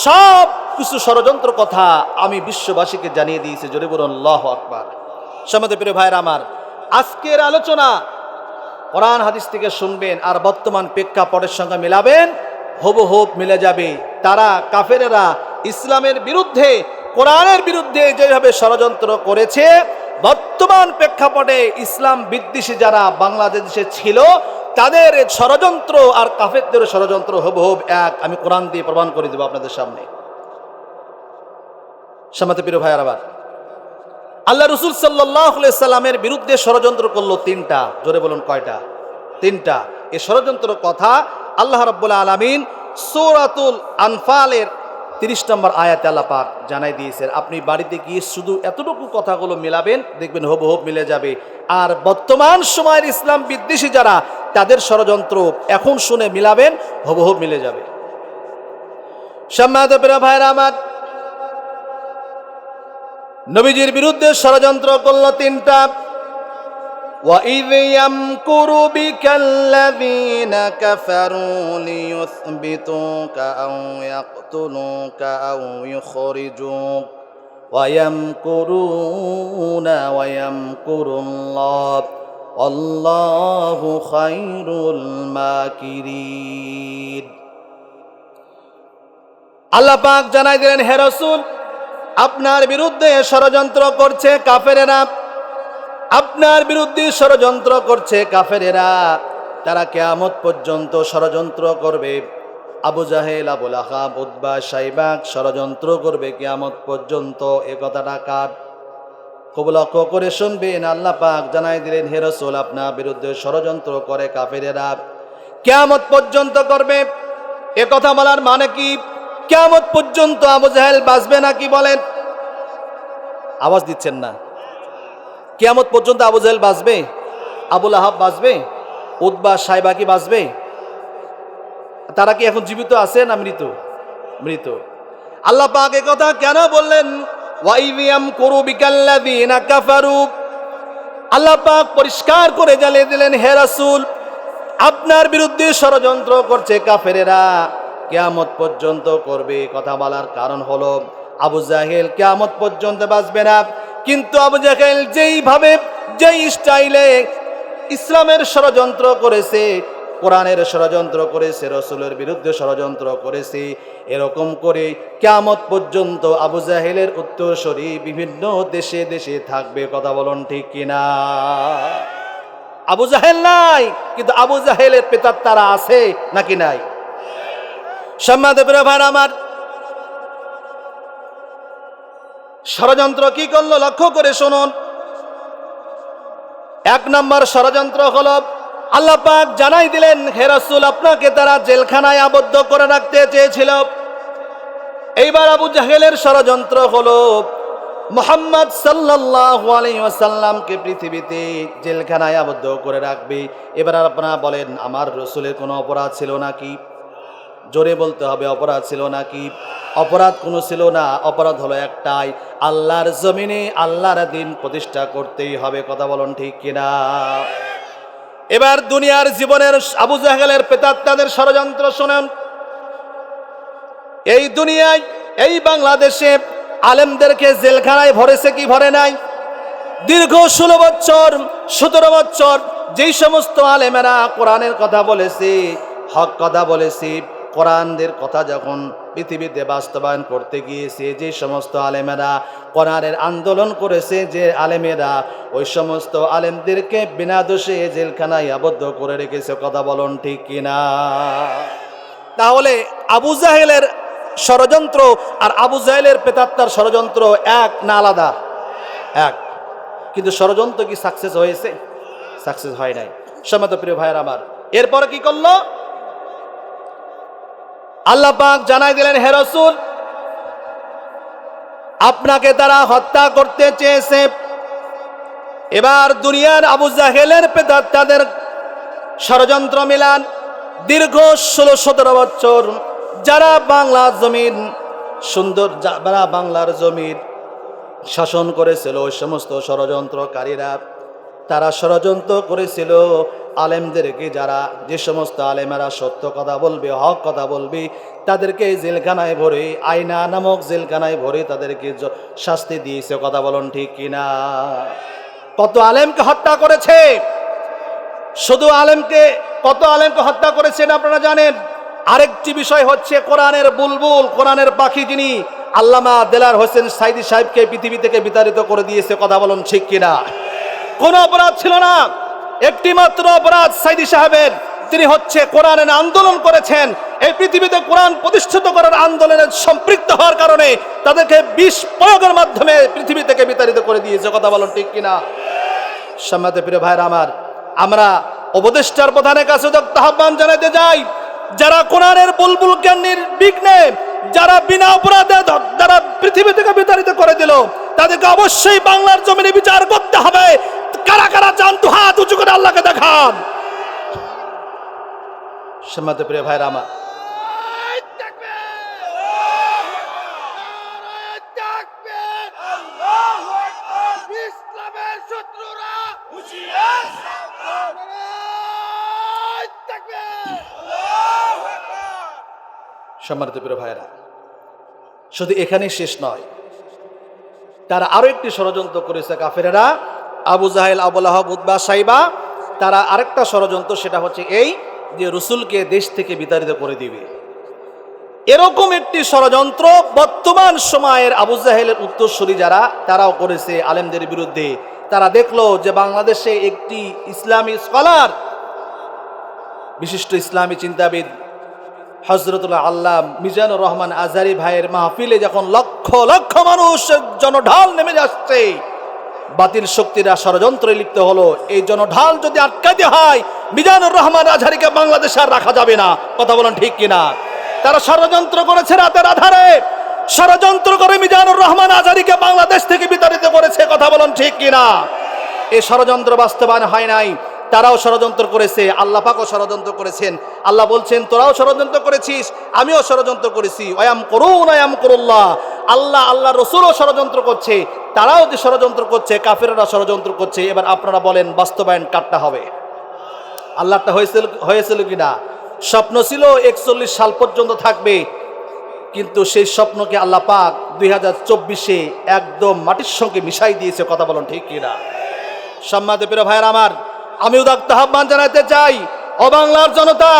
সব কিছু ষড়যন্ত্র কথা আমি বিশ্ববাসীকে জানিয়ে দিয়েছি। জোরে বলুন আল্লাহু আকবার। সম্মানিত প্রিয় ভাইরা আমার, আজকের আলোচনা কোরআন হাদিস থেকে শুনবেন আর বর্তমান প্রেক্ষাপটের সঙ্গে মিলাবেন, হুবহুব মিলে যাবে। তারা কাফেরেরা ইসলামের বিরুদ্ধে, কোরআনের বিরুদ্ধে যেভাবে ষড়যন্ত্র করেছে, বর্তমান প্রেক্ষাপটে ইসলাম বিদ্বেষী যারা বাংলাদেশে ছিল তাদের ষড়যন্ত্র আর কাফেরদের ষড়যন্ত্র হুবহুব এক। আমি কোরআন দিয়ে প্রমাণ করে দেব আপনাদের সামনে। সম্মানিত প্রিয় ভাইয়েরা আমার, আল্লাহ রসুল সাল্লাল্লাহু আলাইহি সাল্লামের বিরুদ্ধে ষড়যন্ত্র করলো 3টা। জোরে বলুন কয়টা? 3টা। এই ষড়যন্ত্র কথা আল্লাহ রাব্বুল আলামিন সূরাতুল আনফালের 30 নম্বর আয়াতে আল্লাহ পাক জানাই দিয়েছেন। আপনি বাড়িতে গিয়ে শুধু এতটুকু কথাগুলো মিলাবেন, দেখবেন হুবহুব মিলে যাবে। আর বর্তমান সময়ের ইসলাম বিদ্বেষী যারা তাদের ষড়যন্ত্র এখন শুনে মিলাবেন, হুবহুব মিলে যাবে। সম্মানিত প্রিয় ভাইরা আমার, নবীজির বিরুদ্ধে ষড়যন্ত্র করলো 3টা। وَإِذْ يَمْكُرُ بِكَ الَّذِينَ كَفَرُوا لِيُثْبِتُوكَ أَوْ يَقْتُلُوكَ أَوْ يُخْرِجُوكَ وَيَمْكُرُونَ وَيَمْكُرُ اللَّهُ وَاللَّهُ خَيْرُ الْمَاكِرِينَ। আল্লাহ পাক জানাই দিলেন, হে রাসূল, আপনার বিরুদ্ধে ষড়যন্ত্র করছে কাফেরেরা, আপনার বিরুদ্ধে ষড়যন্ত্র করছে কাফেরেরা। তারা কিয়ামত পর্যন্ত ষড়যন্ত্র করবে। আবু জাহেল, আবুল আহাব, উতবা, সাইবা ষড়যন্ত্র করবে কিয়ামত পর্যন্ত। এ কথাটা কার? খুব লক্ষ্য করে শুনবেন, আল্লাহ পাক জানাই দিলেন, হে রাসূল, আপনার বিরুদ্ধে ষড়যন্ত্র করে কাফেরেরা কিয়ামত পর্যন্ত করবে। এ কথা বলার মানে কি কিয়ামত পর্যন্ত আবু জাহেল বাঁচবে নাকি বলেন? আওয়াজ দিচ্ছেন না। কিয়ামত পর্যন্ত আবু জাহেল বাঁচবে? আবুল আহাব বাঁচবে? উতবা, সাইবা কি বাঁচবে? তারা কি এখন জীবিত আছে না মৃত? মৃত। আল্লাহ পাক এ কথা কেন বললেন? ওয়াইবিয়াম কুরু বিকাল্লাযিনা কাফারু। আল্লাহ পাক পরিষ্কার করে জানিয়ে দিলেন, হে রাসূল, আপনার বিরুদ্ধে ষড়যন্ত্র করছে কাফেরেরা, কিয়ামত পর্যন্ত করবে। কথা বলার কারণ হলো আবু জাহেল কিয়ামত পর্যন্ত বাঁচবে না, কিন্তু আবু জাহেল যেইভাবে যেই স্টাইলে ইসলামের ষড়যন্ত্র করেছে, কোরআনের ষড়যন্ত্র করেছে, রাসূলের বিরুদ্ধে ষড়যন্ত্র করেছে, এরকম করে কিয়ামত পর্যন্ত আবু জাহেলের উত্তরসূরি বিভিন্ন দেশে দেশে থাকবে। কথা বলুন ঠিক কিনা? আবু জাহেল নাই, কিন্তু আবু জাহেলের প্রেতাত্মারা আছে নাকি নাই? সম্মানিত ভাই আমার, ষড়যন্ত্র কি করলো লক্ষ্য করে শুনুন। এক নম্বর ষড়যন্ত্র হলো, আল্লাহ পাক জানাই দিলেন, হে রাসূল, আপনাকে তারা জেলখানায় আবদ্ধ করে রাখতে চেয়েছিল। এইবার আবু জাহেলের ষড়যন্ত্র হলো মুহাম্মদ সাল্লাল্লাহু আলাইহি ওয়াসাল্লামকে পৃথিবীতে জেলখানায় আবদ্ধ করে রাখবে। এবার আপনারা বলেন, আমার রাসূলের কোনো অপরাধ ছিল নাকি? জোরে বলতে হবে, অপরাধ ছিল নাকি? অপরাধ কোনো ছিল না। অপরাধ হলো একটাই, আল্লাহর জমিনে আল্লাহর দ্বীন প্রতিষ্ঠা করতেই হবে। কথা বলুন ঠিক কিনা? এবার দুনিয়ার জীবনের আবু জাহেলের প্রেতাত্মাদের ষড়যন্ত্র শোনেন। এই দুনিয়ায়, এই বাংলাদেশে আলেমদেরকে জেলখানায় ভরেছে কি ভরে নাই? দীর্ঘ 16 বছর 17 বছর যেই সমস্ত আলেমেরা কোরআনের কথা বলেছে, হক কথা বলেছে, কোরআনের কথা যখন পৃথিবীতে বাস্তবায়ন করতে গিয়েছে, যে সমস্ত আলেমেরা কোরআনের আন্দোলন করেছে, যে আলেমেরা, ওই সমস্ত আলেমদেরকে বিনা দোষে জেলখানায় আবদ্ধ করে রেখেছে। কথা বলুন ঠিক কিনা? তাহলে আবু জাহেলের ষড়যন্ত্র আর আবু জাহেলের প্রেতাত্মার ষড়যন্ত্র এক না আলাদা? এক। কিন্তু ষড়যন্ত্র কি সাকসেস হয়েছে? সাকসেস হয় নাই। সম্মানিত প্রিয় ভাইয়ের আমার, এরপরে কি করলো? আল্লাহ পাক জানাই দিলেন, হে রাসূল, আপনাকে তারা হত্যা করতে চেয়েছে। এবার দুনিয়ার আবু জাহেলের প্রেতাত্মাদের ষড়যন্ত্র মিলান। দীর্ঘ 16-17 বছর যারা বাংলার জমিন যারা বাংলার জমিন শাসন করেছিল, ওই সমস্ত ষড়যন্ত্রকারীরা তারা ষড়যন্ত্র করেছিল আলেমদেরকে, যারা যে সমস্ত আলেমেরা সত্য কথা বলবে, হক কথা বলবে, তাদেরকে জেলখানায় ভরে, আয়না নামক জেলখানায় ভরে তাদেরকে শাস্তি দিয়েছে। কথা বলুন ঠিক কিনা? কত আলেমকে হত্যা করেছে? শুধু আলেমকে, কত আলেমকে হত্যা করেছেন আপনারা জানেন? আরেকটি বিষয় হচ্ছে কোরআনের বুলবুল, কোরআনের পাখি, যিনি আল্লামা দেলার হোসেন সাইদি সাহেবকে পৃথিবী থেকে বিতাড়িত করে দিয়েছে। কথা বলুন ঠিক কিনা? কোনো অপরাধ ছিল না, একটি মাত্র অপরাধ সাইদি সাহেবের, তিনি হচ্ছে কোরআনের আন্দোলন করেছেন। এই পৃথিবীতে কোরআন প্রতিষ্ঠিত করার আন্দোলনে সম্পৃক্ত হওয়ার কারণে তাদেরকে বিষ প্রয়োগের মাধ্যমে পৃথিবী থেকে বিতাড়িত করে দিয়েছে। কথা বলুন ঠিক কিনা? সম্মানিত প্রিয় ভাইরা আমার, আমরা উপদেষ্টার প্রধানের কাছে আহ্বান জানাতে যাই, যারা কোরআনের বুলবুলকে নির্বিঘ্নে, যারা বিনা অপরাধে যারা পৃথিবী থেকে বিতাড়িত করে দিল, তাদেরকে অবশ্যই বাংলার জমিনে বিচার করতে হবে। কারা কারা চান তো হাত উঁচু করে আল্লাহকে দেখান। সম্মানিত প্রিয় ভাইরা আমার, সম্মানিত প্রিয় ভাইরা, শুধু এখানেই শেষ নয়, তারা আরো একটি ষড়যন্ত্র করেছে কাফেরেরা, আবু জাহেল, আবুল আহাব, উতবা, সাইবা। তারা আরেকটা ষড়যন্ত্র, সেটা হচ্ছে এই যে রাসূলকে দেশ থেকে বিতাড়িত করে দিবে। এরকম একটি ষড়যন্ত্র বর্তমান সময়ের আবু জাহেলের উত্তরসূরি যারা, তারাও করেছে আলেমদের বিরুদ্ধে। তারা দেখলো যে বাংলাদেশে একটি ইসলামী স্কলার, বিশিষ্ট ইসলামী চিন্তাবিদ, হযরতুল আল্লাহ মিজানুর রহমান আজহারী ভাইয়ের মাহফিলে যখন লক্ষ লক্ষ মানুষ জনঢাল নেমে যাচ্ছে, বাতিল শক্তিরা ষড়যন্ত্রে লিপ্ত হলো। এই জনঢাল যদি আটকাতে হয়, মিজানুর রহমান আজহারীকে বাংলাদেশে আর রাখা যাবে না। কথা বলেন ঠিক কিনা? তারা ষড়যন্ত্র করেছে, রাতের আধারে ষড়যন্ত্র করে মিজানুর রহমান আজহারীকে বাংলাদেশ থেকে বিতাড়িত করেছে। কথা বলেন ঠিক কিনা? এই ষড়যন্ত্র বাস্তবায়ন হয় নাই, তারাও ষড়যন্ত্র করেছে, আল্লাহ পাকও ষড়যন্ত্র করেছেন। আল্লাহ বলছেন, তোরাও ষড়যন্ত্র করেছিস, আমিও ষড়যন্ত্র করেছি। ওয়ায়াম করুন ওয়ায়াম করুল্লাহ। আল্লাহ আল্লাহ রসুলও ষড়যন্ত্র করছে, তারাও যে ষড়যন্ত্র করছে, কাফেররা ষড়যন্ত্র করছে। এবার আপনারা বলেন, বাস্তবায়ন কাটটা হবে? আল্লাহটা হয়েছিল কিনা? স্বপ্ন ছিল 41 সাল পর্যন্ত থাকবে, কিন্তু সেই স্বপ্নকে আল্লাহ পাক 2024-এ একদম মাটির সঙ্গে মিশাই দিয়েছে। কথা বলেন ঠিক কিনা? সম্মানিত প্রিয় ভাইয়েরা আমার, আমি উদাত্ত আহ্বান জানাতে চাই, ও বাংলার জনতা,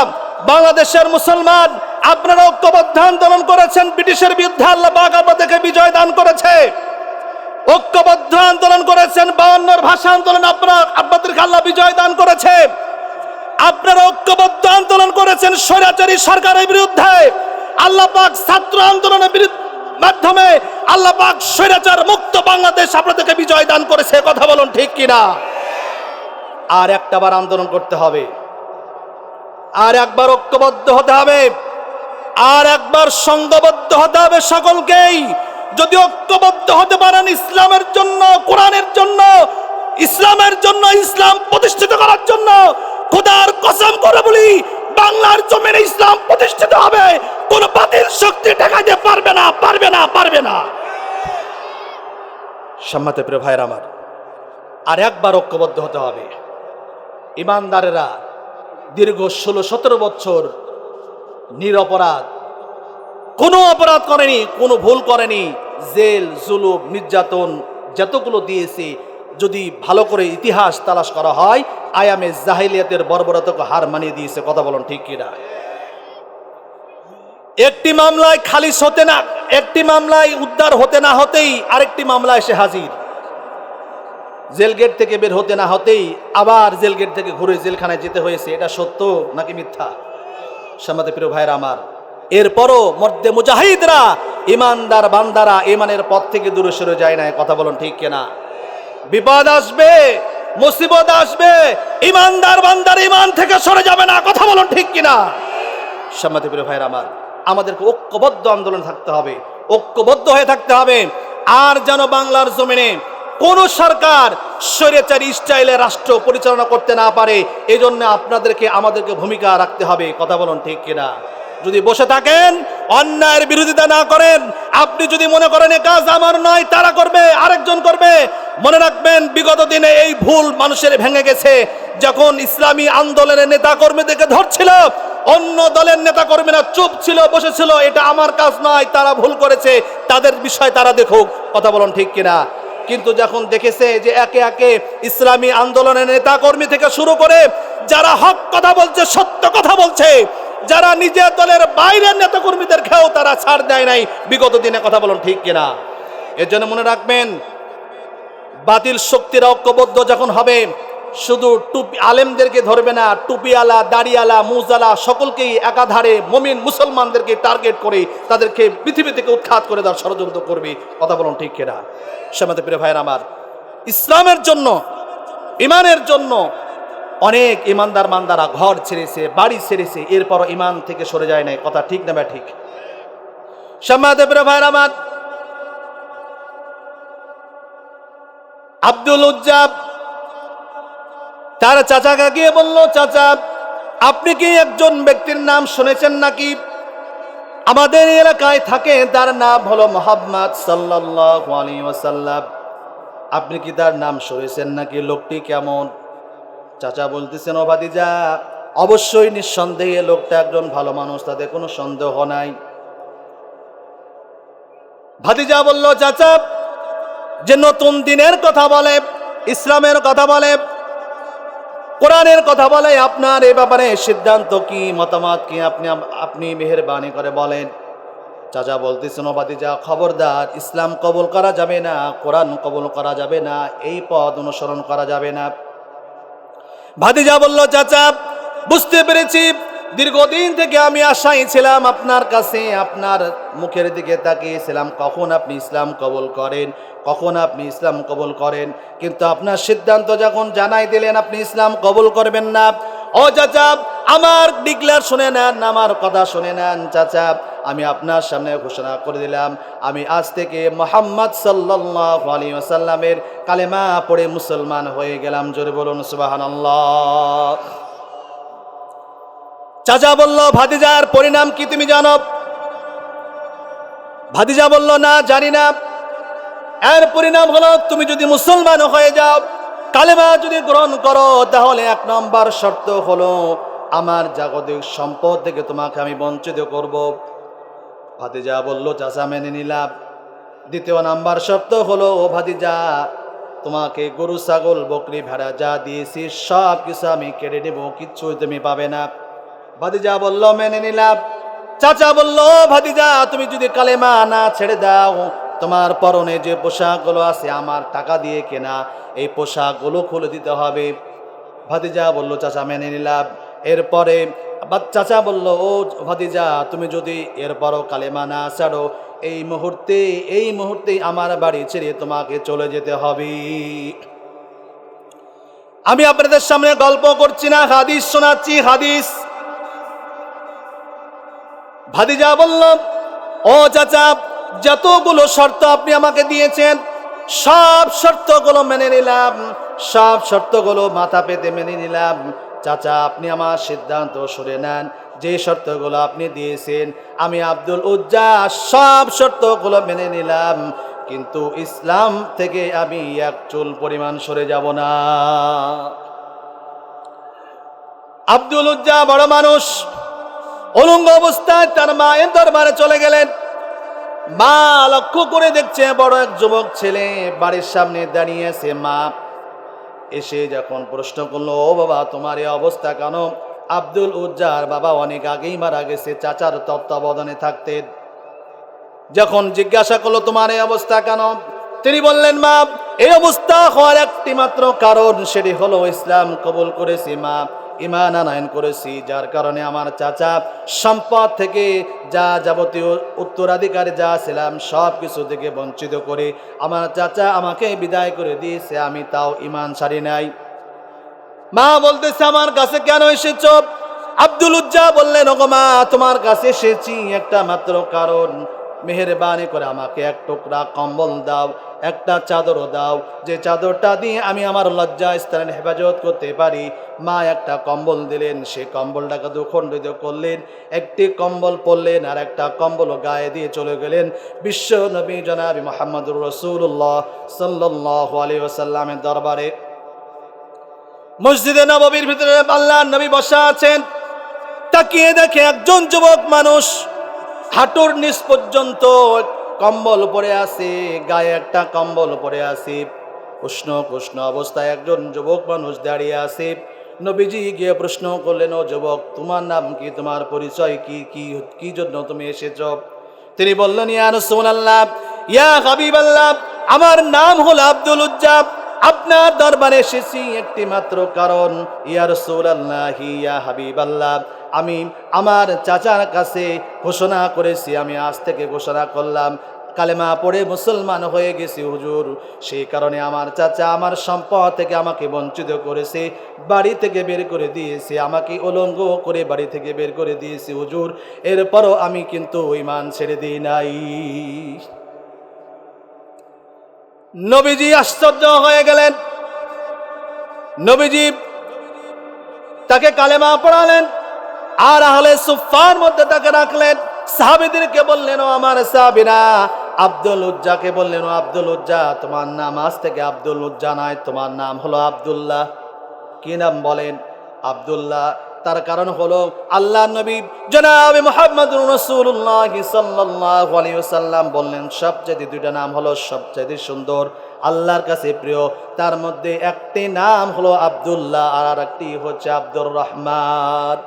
বাংলাদেশের মুসলমান, আপনারা ঐক্যবদ্ধ আন্দোলন করেছেন ব্রিটিশের বিরুদ্ধে, আল্লাহ পাক আপনাদেরকে বিজয় দান করেছে। ঐক্যবদ্ধ আন্দোলন করেছেন, 52 ভাষা আন্দোলন, আপনাদেরকে আল্লাহ বিজয় দান করেছে। আপনারা ঐক্যবদ্ধ আন্দোলন করেছেন স্বৈরাচারী সরকারের বিরুদ্ধে, আল্লাহ পাক ছাত্র আন্দোলনের মাধ্যমে আল্লাহ পাক স্বৈরাচার মুক্ত বাংলাদেশ আপনাদেরকে বিজয় দান করেছে। কথা বলুন ঠিক কিনা? আর একটাবার আন্দোলন করতে হবে, আর একবার ঐক্যবদ্ধ হতে হবে, আর একবার সংঘবদ্ধ হতে হবে সকলকেই। যদি ঐক্যবদ্ধ হতে পারেন ইসলামের জন্য, কোরআনের জন্য, ইসলামের জন্য, ইসলাম প্রতিষ্ঠিত করার জন্য, খোদার কসম করে বলি, বাংলার জমিনে ইসলাম প্রতিষ্ঠিত হবে। কোন বাতিল শক্তি ঠেকাতে পারবে না, পারবে না, পারবে না। সম্মানিত প্রিয় ভাইরা আমার, আর একবার ঐক্যবদ্ধ হতে হবে। ইমানদারেরা দীর্ঘ 16-17 বছর নিরপরাধ, কোনো অপরাধ করেনি, কোনো ভুল করেনি, জেল জুলুম নির্যাতন যতগুলো দিয়েছে, যদি ভালো করে ইতিহাস তালাশ করা হয়, আয়ামে জাহিলিয়াতের বর্বরতাকে হার মানিয়ে দিয়েছে। কথা বলুন ঠিক কিনা? একটি মামলায় খালিস হতে না, একটি মামলায় উদ্ধার হতে না হতেই আরেকটি মামলা এসে হাজির। জেল গেট থেকে বের হতে না হতেই আবার জেল গেট থেকে ঘুরে জেলখানায় যেতে হয়েছে। এটা সত্য নাকি মিথ্যা? সম্মানিত প্রিয় ভাইরা আমার, এরপরও মধ্যে মুজাহিদরা, ইমানদার বান্দারা ইমানের পথ থেকে দূরে সরে যায় না। কথা বলুন ঠিক কিনা? বিপদ আসবে, মুসিবত আসবে, ইমানদার বান্দার ইমান থেকে সরে যাবে না। কথা বলুন ঠিক কিনা? সম্মানিত প্রিয় ভাইরা আমার, আমাদেরকে ঐক্যবদ্ধ আন্দোলন থাকতে হবে, ঐক্যবদ্ধ হয়ে থাকতে হবে। আর যেন বাংলার জমিনে কোন সরকার স্বৈরাচারী স্টাইলে রাষ্ট্র পরিচালনা করতে না পারে, এই জন্য আপনাদেরকে আমাদেরকে ভূমিকা রাখতে হবে। কথা বলুন ঠিক কিনা? যদি বসে থাকেন, অন্যায়ের বিরোধিতা না করেন, আপনি যদি মনে করেন এ কাজ আমার নয়, তারা করবে, আরেকজন করবে, মনে রাখবেন বিগত দিনে এই ভুল মানুষের ভেঙে গেছে। যখন ইসলামী আন্দোলনের নেতা কর্মীদেরকে ধরছিল, অন্য দলের নেতা কর্মীরা চুপ ছিল, বসেছিল, এটা আমার কাজ নয়, তারা ভুল করেছে, তাদের বিষয় তারা দেখুক। কথা বলুন ঠিক কিনা? কিন্তু যখন দেখেছে যে একে একে ইসলামী আন্দোলনের নেতা কর্মী থেকে শুরু করে যারা হক কথা বলছে, সত্য কথা বলছে, যারা নিজের দলের বাইরের নেতা কর্মীদের খেয়েও তারা ছাড় দেয় নাই বিগত দিনে। কথা বলুন ঠিক কিনা? এর জন্য মনে রাখবেন, বাতিল শক্তিরা ঐক্যবদ্ধ যখন হবে, শুধু টুপি আলেমদেরকে ধরবে না, টুপিওয়ালা, দাড়িওয়ালা, মুজালা সকলকেই একাধারে মুমিন মুসলমানদেরকে টার্গেট করে তাদেরকে পৃথিবী থেকে উৎখাত করে দেওয়ার ষড়যন্ত্র করবে। কথা বলুন ঠিক কিনা? সম্মানিত প্রিয় ভাইয়েরা আমার, ইসলামের জন্য, ইমানের জন্য অনেক ইমানদার বান্দারা ঘর ছেড়েছে, বাড়ি ছেড়েছে, এরপর ইমান থেকে সরে যায় নাই। কথা ঠিক না ভাই? ঠিক। সম্মানিত প্রিয় ভাইয়েরা আমার, আব্দুল উজ্জাব তার চাচাকে গিয়ে বলল, চাচা, আপনি কি একজন ব্যক্তির নাম শুনেছেন নাকি? আমাদের এলাকায় থাকে, তার নাম হলো মুহাম্মদ সাল্লাল্লাহু আলাইহি ওয়াসাল্লাম। আপনি কি তার নাম শুনেছেন নাকি? লোকটি কেমন? চাচা বলতেছেন, ও ভাতিজা, অবশ্যই নিঃসন্দেহে লোকটা একজন ভালো মানুষ, তাতে কোনো সন্দেহ নাই। ভাতিজা বলল, চাচা, যে নতুন দিনের কথা বলে, ইসলামের কথা বলে, কোরআনের কথা বলে, আপনার এ ব্যাপারে সিদ্ধান্ত কি, মতামত কি, আপনি মেহেরবানি করে বলেন। চাচা বলতেছেন, ও ভাতিজা, খবরদার, ইসলাম কবুল করা যাবে না, কোরআন কবুল করা যাবে না, এই পথ অনুসরণ করা যাবে না। ভাতিজা বলল, চাচা, বুঝতে পেরেছি, দীর্ঘদিন থেকে আমি আশাই ছিলাম আপনার কাছে, আপনার মুখের দিকে তাকিয়েছিলাম কখন আপনি ইসলাম কবুল করেন, কখন আপনি ইসলাম কবুল করেন। কিন্তু আপনার সিদ্ধান্ত যখন জানাই দিলেন আপনি ইসলাম কবুল করবেন না, ও চাচা আমার ডিক্লেয়ার শুনে নেন, আমার কথা শুনে নেন চাচা, আমি আপনার সামনে ঘোষণা করে দিলাম আমি আজ থেকে মুহাম্মদ সাল্লাল্লাহু আলাইহি ওয়াসাল্লামের কালেমা পড়ে মুসলমান হয়ে গেলাম। জোরে বলুন সুবহানাল্লাহ। চাচা বলল, ভাতিজার পরিণাম কি তুমি জানো? ভাতিজা বলল, না জানি না। এর পরিণাম হলো তুমি যদি মুসলমান হয়ে যাও, কালেমা যদি গ্রহণ করো, তাহলে 1 নম্বর শর্ত হলো আমার জাগতিক সম্পদ থেকে তোমাকে আমি বঞ্চিত করব। ভাতিজা বলল, চাচা মেনে নিলাম। 2 নাম্বার শর্ত হলো, ও ভাতিজা তোমাকে গরু ছাগল বকরি ভেড়া যা দিয়েছি সব কিছু আমি কেড়ে নেব, কিচ্ছুই তুমি পাবে না। ভাতিজা বলল, মেনে নিলাম। চাচা বলল, ভাতিজা তুমি যদি কালেমা না ছেড়ে দাও, তোমার পরনে যে পোশাকগুলো আছে আমার টাকা দিয়ে কেনা, এই পোশাকগুলো খুলে দিতে হবে। ভাতিজা বলল, চাচা মেনে নিলাম। এরপরে চাচা বলল, ও ভাতিজা তুমি যদি এরপরও কালেমা না ছাড়ো, এই মুহূর্তেই আমার বাড়ি ছেড়ে তোমাকে চলে যেতে হবে। আমি আপনাদের সামনে গল্প করছি না, হাদিস শোনাচ্ছি, হাদিস। ভাতিজা বলল, ও চাচা যতগুলো শর্ত আপনি আমাকে দিয়েছেন সব শর্তগুলো মেনে নিলাম, সব শর্তগুলো মাথা পেতে মেনে নিলাম। চাচা আপনি আমার সিদ্ধান্ত শুনে নেন, যে শর্তগুলো আপনি দিয়েছেন আমি আব্দুল উজ্জা সব শর্তগুলো মেনে নিলাম, কিন্তু ইসলাম থেকে আমি 1 চুল পরিমাণ সরে যাব না। আব্দুল উজ্জা বড় মানুষ, অলঙ্গ অবস্থায় তার মায়ের দরবারে চলে গেলেন। মা লক্ষ্য করে দেখছে বড় এক যুবক ছেলে বাড়ির সামনে দাঁড়িয়ে আছে। মা এসে যখন প্রশ্ন করলো, ও বাবা তোমার এই অবস্থা কেন? আব্দুল উজ্জার বাবা অনেক আগেই মারা গেছে, চাচার তত্ত্বাবধানে থাকতেন। যখন জিজ্ঞাসা করলো তোমার এই অবস্থা কেন, তিনি বললেন, মা এই অবস্থা হওয়ার একটি মাত্র কারণ, সেটি হলো ইসলাম কবুল করেছি মা, ঈমান আনয়ন করেছি, যার কারণে আমার চাচা সম্পদ থেকে যা যাবতীয় উত্তরাধিকার যা ছিলাম সব কিছু থেকে বঞ্চিত করে আমার চাচা আমাকে বিদায় করে দিয়েছে, আমি তাও ঈমান ছাড়ি নাই। মা বলতেছে, আমার কাছে কেন এসেছ? আব্দুল উজ্জা বললেন, ওগো মা তোমার কাছে এসেছি একটা মাত্র কারণ, মেহেরবানি করে আমাকে 1 টুকরা কম্বল দাও, একটা চাদরও দাও, যে চাদরটা দিয়ে আমি আমার লজ্জা স্থানের হেফাজত করতে পারি। মা একটা কম্বল দিলেন, সেই কম্বলটাকে দুখণ্ডিত করলেন, একটি কম্বল পরলেন আর একটা কম্বল গায়ে দিয়ে চলে গেলেন বিশ্ব নবী জনাবি মুহাম্মদুর রাসূলুল্লাহ সাল্লাল্লাহু আলাইহি ওয়াসাল্লামের দরবারে। মসজিদে নববীর ভিতরে আল্লাহর নবী বসা আছেন। তাকিয়ে দেখে একজন যুবক মানুষ হাঁটুর নিচ পর্যন্ত কম্বল পরে আছে, গায়ে একটা কম্বল পরে আছে, উষ্ণ অবস্থায় একজন যুবক মানুষ দাঁড়িয়ে আছে। নবীজি গিয়ে প্রশ্ন করলেন, ও যুবক তোমার নাম কি, তোমার পরিচয় কি, কি জন্য তুমি এসেছ? তিনি বললেন, ইয়া রাসূলুল্লাহ, ইয়া হাবিবাল্লাহ, আমার নাম হলো আব্দুল উজ্জা, আপনার দরবারে এসেছি একটি মাত্র কারণ। ইয়া রাসূলুল্লাহ, ইয়া হাবিবাল্লাহ, আমি আমার চাচার কাছে ঘোষণা করেছি, আমি আজ থেকে ঘোষণা করলাম কালেমা পড়ে মুসলমান হয়ে গেছি হুজুর, সেই কারণে আমার চাচা আমার সম্পদ থেকে আমাকে বঞ্চিত করেছে, বাড়ি থেকে বের করে দিয়েছে, আমাকে উলঙ্গ করে বাড়ি থেকে বের করে দিয়েছে হুজুর, এরপরও আমি কিন্তু ঈমান ছেড়ে দিই নাই। নবীজি আশ্চর্য হয়ে গেলেন। নবীজি তাকে কালেমা পড়ালেন আর আহলে সুফফার মধ্যে তাকে রাখলেন। সাহাবীদেরকে বললেন, ও আমার সাহাবীরা, আব্দুল উজ্জাকে বললেন, ও আব্দুল উজ্জা তোমার নাম আজ থেকে আব্দুল উজ্জা নয়, তোমার নাম হলো আব্দুল্লাহ। কি নাম বলেন? আব্দুল্লাহ। তার কারণ হলো আল্লাহর নবী জনাবে মুহাম্মদুর রাসূলুল্লাহ সাল্লাল্লাহু আলাইহি ওয়াসাল্লাম বললেন সবচেয়ে 2টা নাম হলো সবচেয়ে সুন্দর, আল্লাহর কাছে প্রিয়, তার মধ্যে একটি নাম হলো আব্দুল্লাহ আর আরেকটি হচ্ছে আব্দুর রহমান।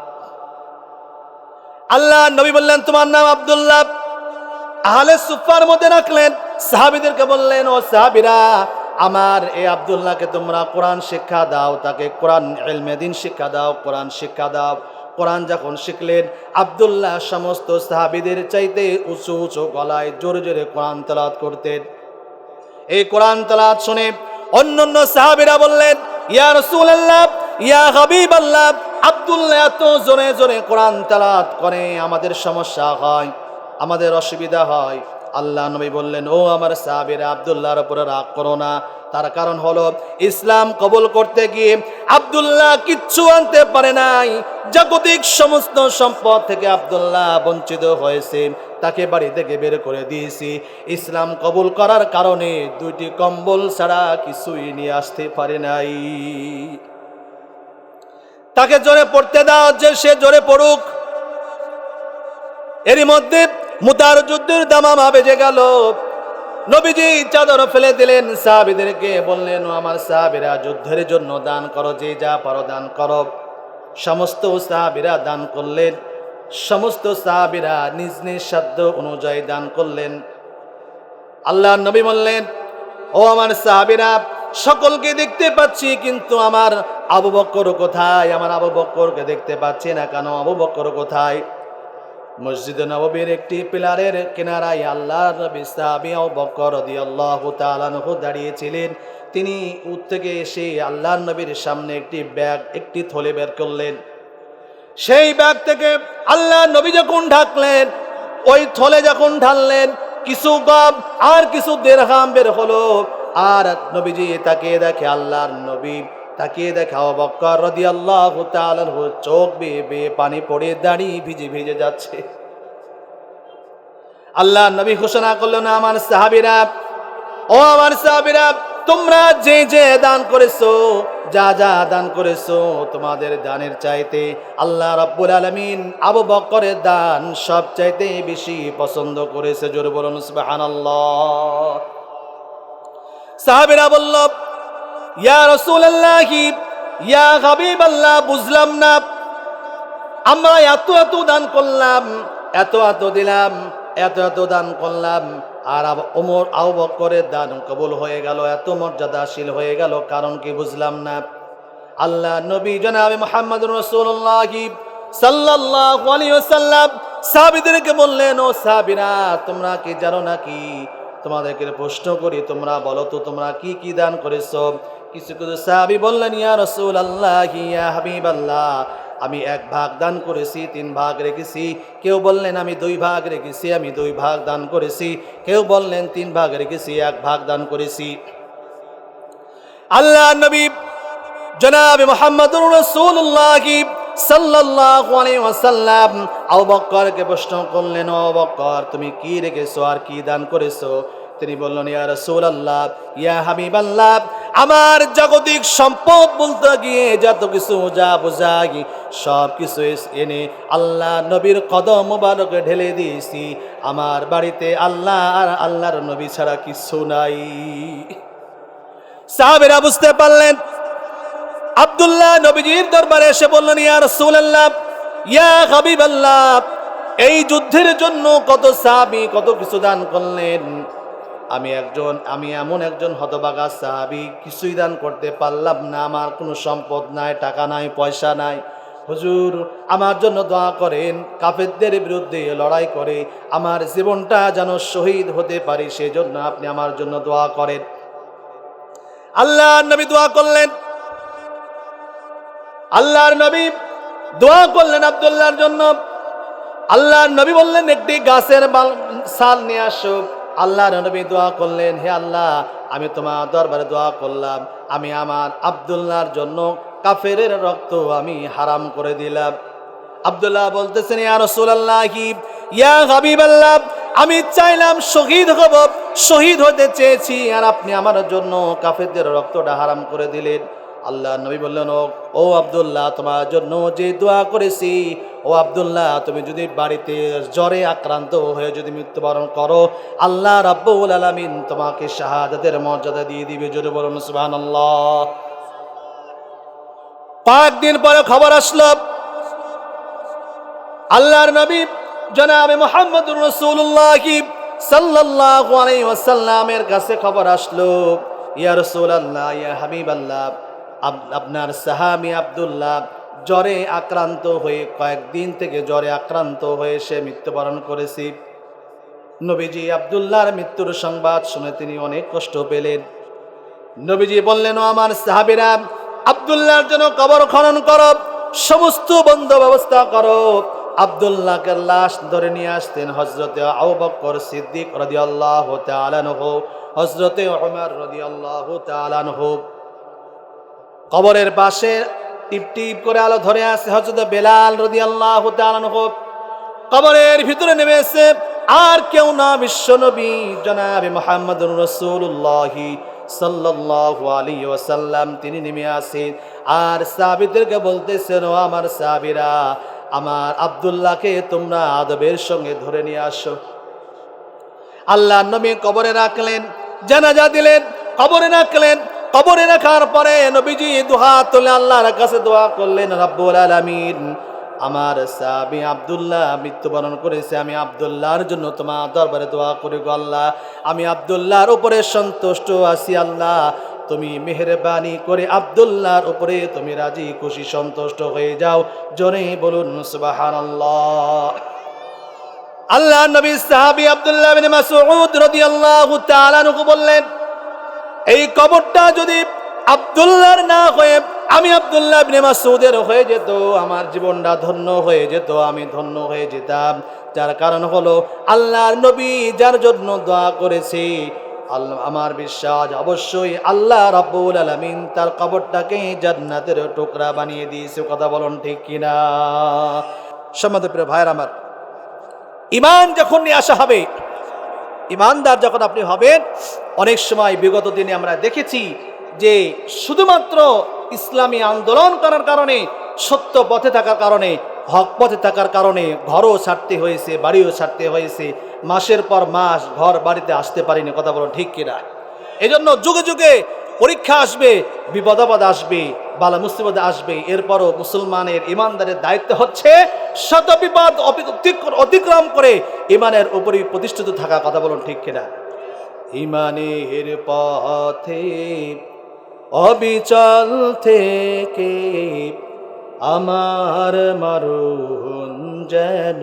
আল্লাহ নবী বললেন তোমার নাম আব্দুল্লাহ, আহলে সুফফার মধ্যে রাখলেন। সাহাবীদেরকে বললেন, ও সাহাবীরা, আমার এই আব্দুল্লাহকে তোমরা কোরআন শিক্ষা দাও, তাকে কোরআন ইলমে দ্বীন শিক্ষা দাও, কোরআন শিক্ষা দাও। কোরআন যখন শিখলেন, আব্দুল্লাহ সমস্ত সাহাবীদের চাইতে উঁচু উঁচু গলায় জোরে জোরে কোরআন তেলাওয়াত করতেন। এই কোরআন তেলাওয়াত শুনে অন্যান্য সাহাবীরা বললেন, ইয়া রাসূলুল্লাহ, ইয়া হাবিবাল্লাহ, আব্দুল্লাহ এত জোরে জোরে কোরআন তেলাওয়াত করে, আমাদের সমস্যা হয়, আমাদের অসুবিধা হয়। আল্লাহ নবী বললেন, ও আমার সাহাবীরা, আব্দুল্লাহর উপরে রাগ করো না। তার কারণ হলো, ইসলাম কবুল করতে গিয়ে আব্দুল্লাহ কিচ্ছু আনতে পারে নাই। জাগতিক সমস্ত সম্পদ থেকে আব্দুল্লাহ বঞ্চিত হয়েছে, তাকে বাড়ি থেকে বের করে দিয়েছি। ইসলাম কবুল করার কারণে 2টি কম্বল ছাড়া কিছুই নিয়ে আসতে পারে নাই। তাকে জোরে পড়তে দাও, যে সে জোরে পড়ুক। এরই মধ্যে মুতার যুদ্ধের দামামা বেজে গেল। নবীজি চাদর ফেলে দিলেন, সাহাবীদেরকে বললেন, ও আমার সাহাবীরা, যুদ্ধের জন্য দান করো, যে যা পারো দান করো। সমস্ত সাহাবীরা দান করলেন। সমস্ত সাহাবীরা নিজ নিজ সাধ্য অনুযায়ী দান করলেন। আল্লাহ নবী বললেন, ও আমার সাহাবীরা, সকলকে দেখতে পাচ্ছি, কিন্তু আমার আবু বকর কোথায়? আমার আবু বকরকে দেখতে পাচ্ছি না কেন? আবু বকর কোথায়? মসজিদে নববীর একটি পিলারের কিনারায় আল্লাহর নবী সাহাবী আবু বকর রাদিয়াল্লাহু তাআলা আনহু দাঁড়িয়েছিলেন। তিনি উঠ থেকে এসে আল্লাহর নবীর সামনে একটি ব্যাগ, একটি থলে বের করলেন। সেই ব্যাগ থেকে আল্লাহর নবী যখন ঢাকলেন, ওই থলে যখন ঢাললেন, কিছু গম আর কিছু দিরহাম বের হলো। আর নবীজি তাকিয়ে দেখে, আল্লাহর নবী তাকিয়ে দেখে আবু বকর রাদিয়াল্লাহু তাআলা আনহু চোখ বেয়ে বেয়ে পানি পড়ে দাঁড়িয়ে ভিজে ভিজে যাচ্ছে। আল্লাহর নবী ঘোষণা করলেন, আমার সাহাবীরা, ও আমার সাহাবীরা, তোমরা যে যে দান করেছো, যা যা দান করেছো, তোমাদের দানের চাইতে আল্লাহ রাব্বুল আলামিন আবু বকরের দান সব চাইতে বেশি পছন্দ করেছে। জোরে বলুন সুবহানাল্লাহ। সাহাবীরা বলল, ইয়া রাসূলুল্লাহ, ইয়া হাবিবাল্লাহ, বুঝলাম না, আমরা এত এত দান করলাম, এত এত দিলাম, এত এত দান করলাম, আর ওমর আবু বকরের দান কবুল হয়ে গেল, এত মর্যাদাশীল হয়ে গেল, কারণ কি বুঝলাম না। আল্লাহ নবী জনাবে মুহাম্মদুর রাসূলুল্লাহ সাল্লাল্লাহু আলাইহি ওয়াসাল্লাম সাহাবীদেরকে বললেন, ও সাহাবীরা, তোমরা কি জানো নাকি? তোমাদেরকে প্রশ্ন করি, তোমরা বলো তো, তোমরা কি কি দান করেছো? কিছু কিছু সাহাবী বললেন, ইয়া রাসূলুল্লাহ, ইয়া হাবিবাল্লাহ, আমি 1 ভাগ দান করেছি, 3 ভাগ রেখেছি। কেউ বললেন, আমি 2 ভাগ রেখেছি, আমি 2 ভাগ দান করেছি। কেউ বললেন, 3 ভাগ রেখেছি, 1 ভাগ দান করেছি। আল্লাহ নবী জনাবে মুহাম্মদুর রাসূলুল্লাহ সাল্লাল্লাহু আলাইহি ওয়াসাল্লাম আবু বকরকে প্রশ্ন করলেন, ও আবু বকর, তুমি কি রেখেছো আর কি দান করেছো? তিনি বললেন, ইয়া রাসূলুল্লাহ, ইয়া হাবিবাল্লাহ, আমার জাগতিক সম্পদ বলতে গিয়ে যত কিছু যা বোঝাই সব কিছু এনে আল্লাহ নবীর কদম মুবারকে ঢেলে দিয়েছি। আমার বাড়িতে আল্লাহ আর আল্লাহর নবী ছাড়া কিছু নাই। সাহাবীরা বুঝতে পারলেন। আব্দুল্লাহ নবীজির দরবারে এসে বললেন, ইয়া রাসূলুল্লাহ, ইয়া হাবিবাল্লাহ, এই যুদ্ধের জন্য কত সাহাবী কত কিছু দান করলেন, আমি এমন একজন হতভাগা সাহাবী, কিছুই দান করতে পারলাম না, আমার কোনো সম্পদ নাই, টাকা নাই, পয়সা নাই। হুজুর, আমার জন্য দোয়া করেন, কাফেরদের বিরুদ্ধে লড়াই করে আমার জীবনটা যেন শহীদ হতে পারি, সেজন্য আপনি আমার জন্য দোয়া করেন। আল্লাহর নবী দোয়া করলেন। আল্লাহর নবী দোয়া করলেন আব্দুল্লাহর জন্য। আল্লাহর নবী বললেন, একটি গাছের ছাল নিয়ে আসো। আল্লাহর নবী দোয়া করলেন, হে আল্লাহ, আমি তোমার দরবারে দোয়া করলাম, আমি আমার আব্দুল্লাহর জন্য কাফেরের রক্ত আমি হারাম করে দিলাম। আব্দুল্লাহ বলতেছেন, ইয়া রাসূলুল্লাহ, ইয়া হাবিবাল্লাহ, আমি চাইলাম শহীদ হব, শহীদ হতে চেয়েছি, আর আপনি আমার জন্য কাফেরদের রক্তটা হারাম করে দিলেন। আল্লাহ নবী বললেন, ও আব্দুল্লাহ, তোমার জন্য যে দোয়া করেছি, ও আব্দুল্লাহ, তুমি যদি বাড়িতে জ্বরে আক্রান্ত হয়ে যদি মৃত্যুবরণ করো, আল্লাহ রাব্বুল আলামিন তোমাকে শাহাদাতের মর্যাদা দিয়ে দিবে। জোরে বলুন সুবহানাল্লাহ। 5 দিন পরে খবর আসলো, আল্লাহর নবী জনাবে মুহাম্মদুর রাসূলুল্লাহ সাল্লাল্লাহু আলাইহি ওয়াসাল্লামের কাছে খবর আসলো, ইয়া রাসূলুল্লাহ, ইয়া হাবিবাল্লাহ, আপনার সাহাবী আব্দুল্লাহ জ্বরে আক্রান্ত হয়ে কয়েকদিন থেকে জ্বরে আক্রান্ত হয়ে সে মৃত্যুবরণ করেছে। নবীজি আব্দুল্লাহর মৃত্যুর সংবাদ শুনে তিনি অনেক কষ্ট পেলেন। নবীজি বললেন, ও আমার সাহাবীরা, আব্দুল্লাহর জন্য কবর খনন করো, সমস্ত বন্ধ ব্যবস্থা করো। আব্দুল্লাহকে লাশ ধরে নিয়ে আসতেন হযরতে আবু বকর সিদ্দিক রাদিয়াল্লাহু তাআলা আনহু, হযরতে ওমর রাদিয়াল্লাহু তাআলা আনহু। কবরের পাশে টিপ টিপ করে আলো ধরে আছে হযরতে বেলাল রাদিয়াল্লাহু তাআলা আনহু। কবরের ভিতরে নেমে এসে আর কেউ না, বিশ্বনবী জনাবে মুহাম্মদুর রাসূলুল্লাহ সাল্লাল্লাহু আলাইহি ওয়াসাল্লাম তিনি নেমে আসেন। আর সাহাবীদেরকে বলতেছেন, ও আমার সাহাবীরা, আমার আব্দুল্লাহকে তোমরা আদবের সঙ্গে ধরে নিয়ে আসো। আল্লাহর নবী কবরে রাখলেন, জানাজা দিলেন, কবরে রাখলেন। কবরে রাখার পরে নবীজি দুহাত তুলে আল্লাহর কাছে দোয়া করলেন, রব্বুল আলামিন, আমার সাহাবী আব্দুল্লাহ মৃত্যুবরণ করেছে, আমি আব্দুল্লাহর জন্য তোমার দরবারে দোয়া করি গো আল্লাহ। আমি আব্দুল্লাহর উপরে সন্তুষ্ট আছি আল্লাহ, তুমি মেহেরবানি করে আব্দুল্লাহর উপরে তুমি রাজি খুশি সন্তুষ্ট হয়ে যাও। জোরে বলুন সুবহানাল্লাহ। আল্লাহ নবী সাহাবী আব্দুল্লাহ বিন মাসউদ রাদিয়াল্লাহু তাআলা আনহু বললেন, এই কবরটা যদি আব্দুল্লাহর না হয়ে আমি আব্দুল্লাহ ইবনে মাসউদের হয়ে যেত, আমার জীবনটা ধন্য হয়ে যেত, আমি ধন্য হয়ে যেতাম। যার কারণ হলো আল্লাহর নবী যার জন্য দোয়া করেছে, আমার বিশ্বাস অবশ্যই আল্লাহ রাব্বুল আলামিন তার কবরটাকে জান্নাতের টুকরা বানিয়ে দিয়েছে। কথা বলুন ঠিক কিনা? সম্মানিত প্রিয় ভাইরা আমার, ঈমান যখন নিয়ে আসা হবে, ঈমানদার যখন আপনি হবেন, অনেক সময় বিগত দিনে আমরা দেখেছি যে শুধুমাত্র ইসলামী আন্দোলন করার কারণে, সত্য পথে থাকার কারণে, হক পথে থাকার কারণে ঘরও ছাড়তে হয়েছে, বাড়িও ছাড়তে হয়েছে, মাসের পর মাস ঘর বাড়িতে আসতে পারিনি। কথা বলো ঠিক কিনা? এজন্য যুগে যুগে পরীক্ষা আসবে, বিপদ আপদ আসবে, বালা মুসিবত আসবে। এরপরও মুসলমানের ঈমানদারের দায়িত্ব হচ্ছে শত বিপদ অতিক্রম করে ঈমানের উপরই প্রতিষ্ঠিত থাকা। কথা বলুন ঠিক কিনা? ঈমানের পথে অবিচল থেকে আমার মরণ যেন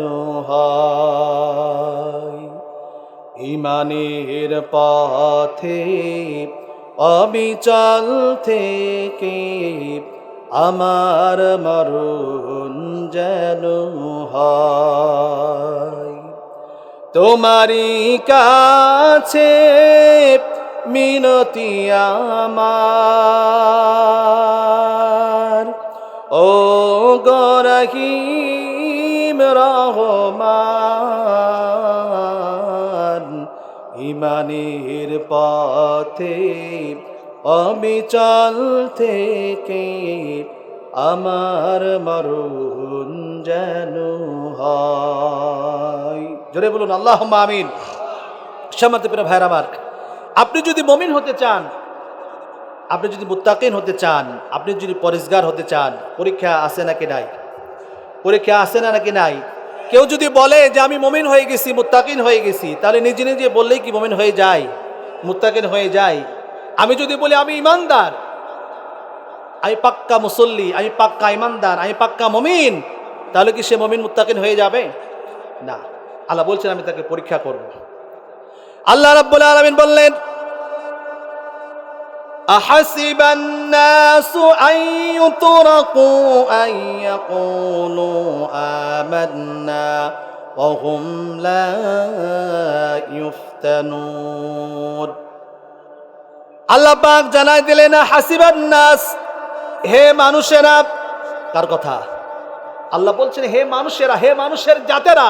হয়। ঈমানের পথে অবিচল থেকে আমার মরণ যেন হয়। তোমারই কাছে মিনতি আমার, ও গো রহিম রহমান। ঈমানের পথে অবিচল থেকে আমার মরণ যেন হয়। জোরে বলুন আল্লাহুম্মা আমিন। সম্মানিত প্রিয় ভাইরা আমার, আপনি যদি মুমিন হতে চান, আপনি যদি মুত্তাকিন হতে চান, আপনি যদি পরেজগার হতে চান, পরীক্ষা আছে নাকি নাই? পরীক্ষা আছে না নাকি নাই? কেউ যদি বলে যে আমি মুমিন হয়ে গেছি, মুত্তাকিন হয়ে গেছি, তাহলে নিজে নিজে বললেই কি মুমিন হয়ে যায়, মুত্তাকিন হয়ে যায়? আমি যদি বলি আমি ইমানদার, আমি পাক্কা মুসল্লি, আমি পাক্কা ইমানদার, আমি পাক্কা মুমিন, তাহলে কি সে মুমিন মুত্তাকিন হয়ে যাবে? না। আল্লাহ বলছেন আমি তাকে পরীক্ষা করব। আল্লাহ রাব্বুল আলামিন বললেন, আহাসিবান নাসু আন ইউতরাকু আন ইয়াকুলু আমান্না ওয়া হুম লা ইফতানুন। আল্লাহ পাক জানাই দিলেন, হাসিবান নাস, হে মানুষেরা। কার কথা? আল্লাহ বলছেন হে মানুষেরা, হে মানুষের জাতেরা।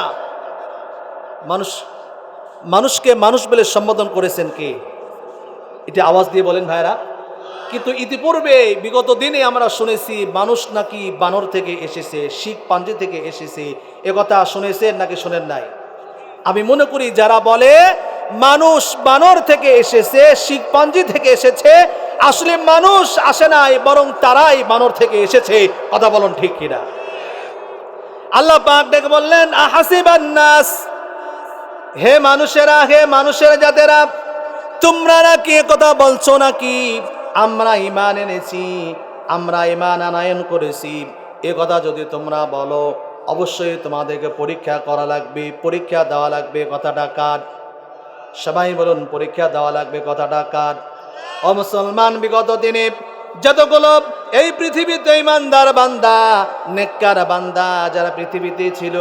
মানুষকে মানুষ বলে সম্বোধন করেছেন কে? এটা আওয়াজ দিয়ে বলেন ভাইরা। কিন্তু ইতিপূর্বে বিগত দিনে আমরা শুনেছি মানুষ নাকি বানর থেকে এসেছে, শিখ পাঞ্জি থেকে এসেছে। একথা শুনেছেন নাকি শোনেন নাই? আমি মনে করি যারা বলে মানুষ বানর থেকে এসেছে, শিখ পাঞ্জি থেকে এসেছে, আসলে মানুষ আসে নাই, বরং তারাই বানর থেকে এসেছে। কথা বলুন ঠিক কিনা? আল্লাহ পাক ডেকে বললেন, আহাসিবান নাস, হে মানুষেরা, হে মানুষের জাতেরা, তোমরা নাকি কথা বলছো নাকি আমরা ঈমান এনেছি, আমরা ঈমান আনয়ন করেছি, এ কথা যদি তোমরা বলো, অবশ্যই তোমাদেরকে পরীক্ষা করা লাগবে, পরীক্ষা দেওয়া লাগবে। কথাটা কার? সবাই বলুন, পরীক্ষা দেওয়া লাগবে। কথাটা কার? ও মুসলমান, বিগত দিনে যতগুলো এই পৃথিবীতে ইমানদার বান্দা, নেককার বান্দা যারা পৃথিবীতে ছিল,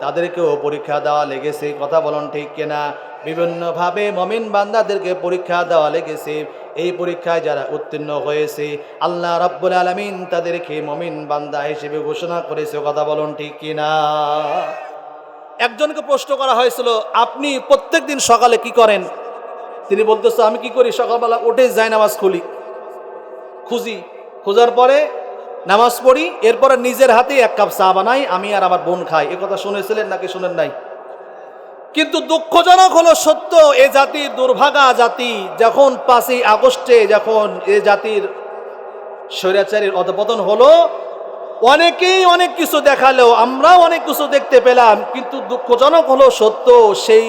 তাদেরকেও পরীক্ষা দেওয়া লেগেছে। কথা বলুন ঠিক কিনা? বিভিন্নভাবে মমিন বান্দাদেরকে পরীক্ষা দেওয়া লেগেছে। এই পরীক্ষায় যারা উত্তীর্ণ হয়েছে, আল্লাহ রাব্বুল আলামিন তাদেরকে মমিন বান্দা হিসেবে ঘোষণা করেছে। কথা বলুন ঠিক কিনা? একজনকে প্রশ্ন করা হয়েছিল, আপনি প্রত্যেক দিন সকালে কি করেন? তিনি বলতেছে, আমি কি করি, সকালবেলা উঠে যাই নামাজ খুঁজি, খোঁজার পরে নামাজ পড়ি, এরপরে নিজের হাতে এক কাপ চা বানাই, আমি আর আমার বোন খাই। এ কথা শুনেছিলেন নাকি শুনেন নাই? কিন্তু দুঃখজনক হলো সত্য, এ জাতির দুর্ভাগা জাতি, যখন 5ই আগস্টে যখন এ জাতির স্বৈরাচারীর অধপতন হলো, অনেকেই অনেক কিছু দেখালেও, আমরাও অনেক কিছু দেখতে পেলাম, কিন্তু দুঃখজনক হলো সত্য, সেই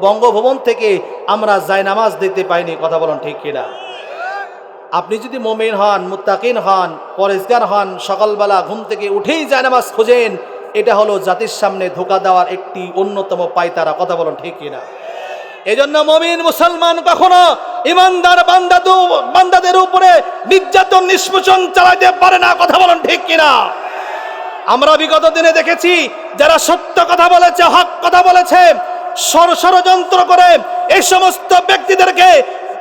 বঙ্গভবন থেকে আমরা জায়নামাজ দেখতে পাইনি। কথা বলেন ঠিক কিনা? আপনি যদি মুমিন হন, মুত্তাকিন হন, পরেজগার হন, সকালবেলা ঘুম থেকে উঠেই জায়নামাজ খোঁজেন, এটা হলো জাতির সামনে ধোঁকা দেওয়ার একটি অন্যতম পায়তারা। কথা বলেন ঠিক কিনা? এজন্য মুমিন মুসলমান কখনো ইমানদার বান্দাদের উপরে নির্যাতন নিষ্পেষণ চালাতে পারে না। কথা বলেন ঠিক কিনা? আমরা বিগত দিনে দেখেছি, যারা সত্য কথা বলেছে, হক কথা বলেছে, ষড়যন্ত্র করে এই সমস্ত ব্যক্তিদেরকে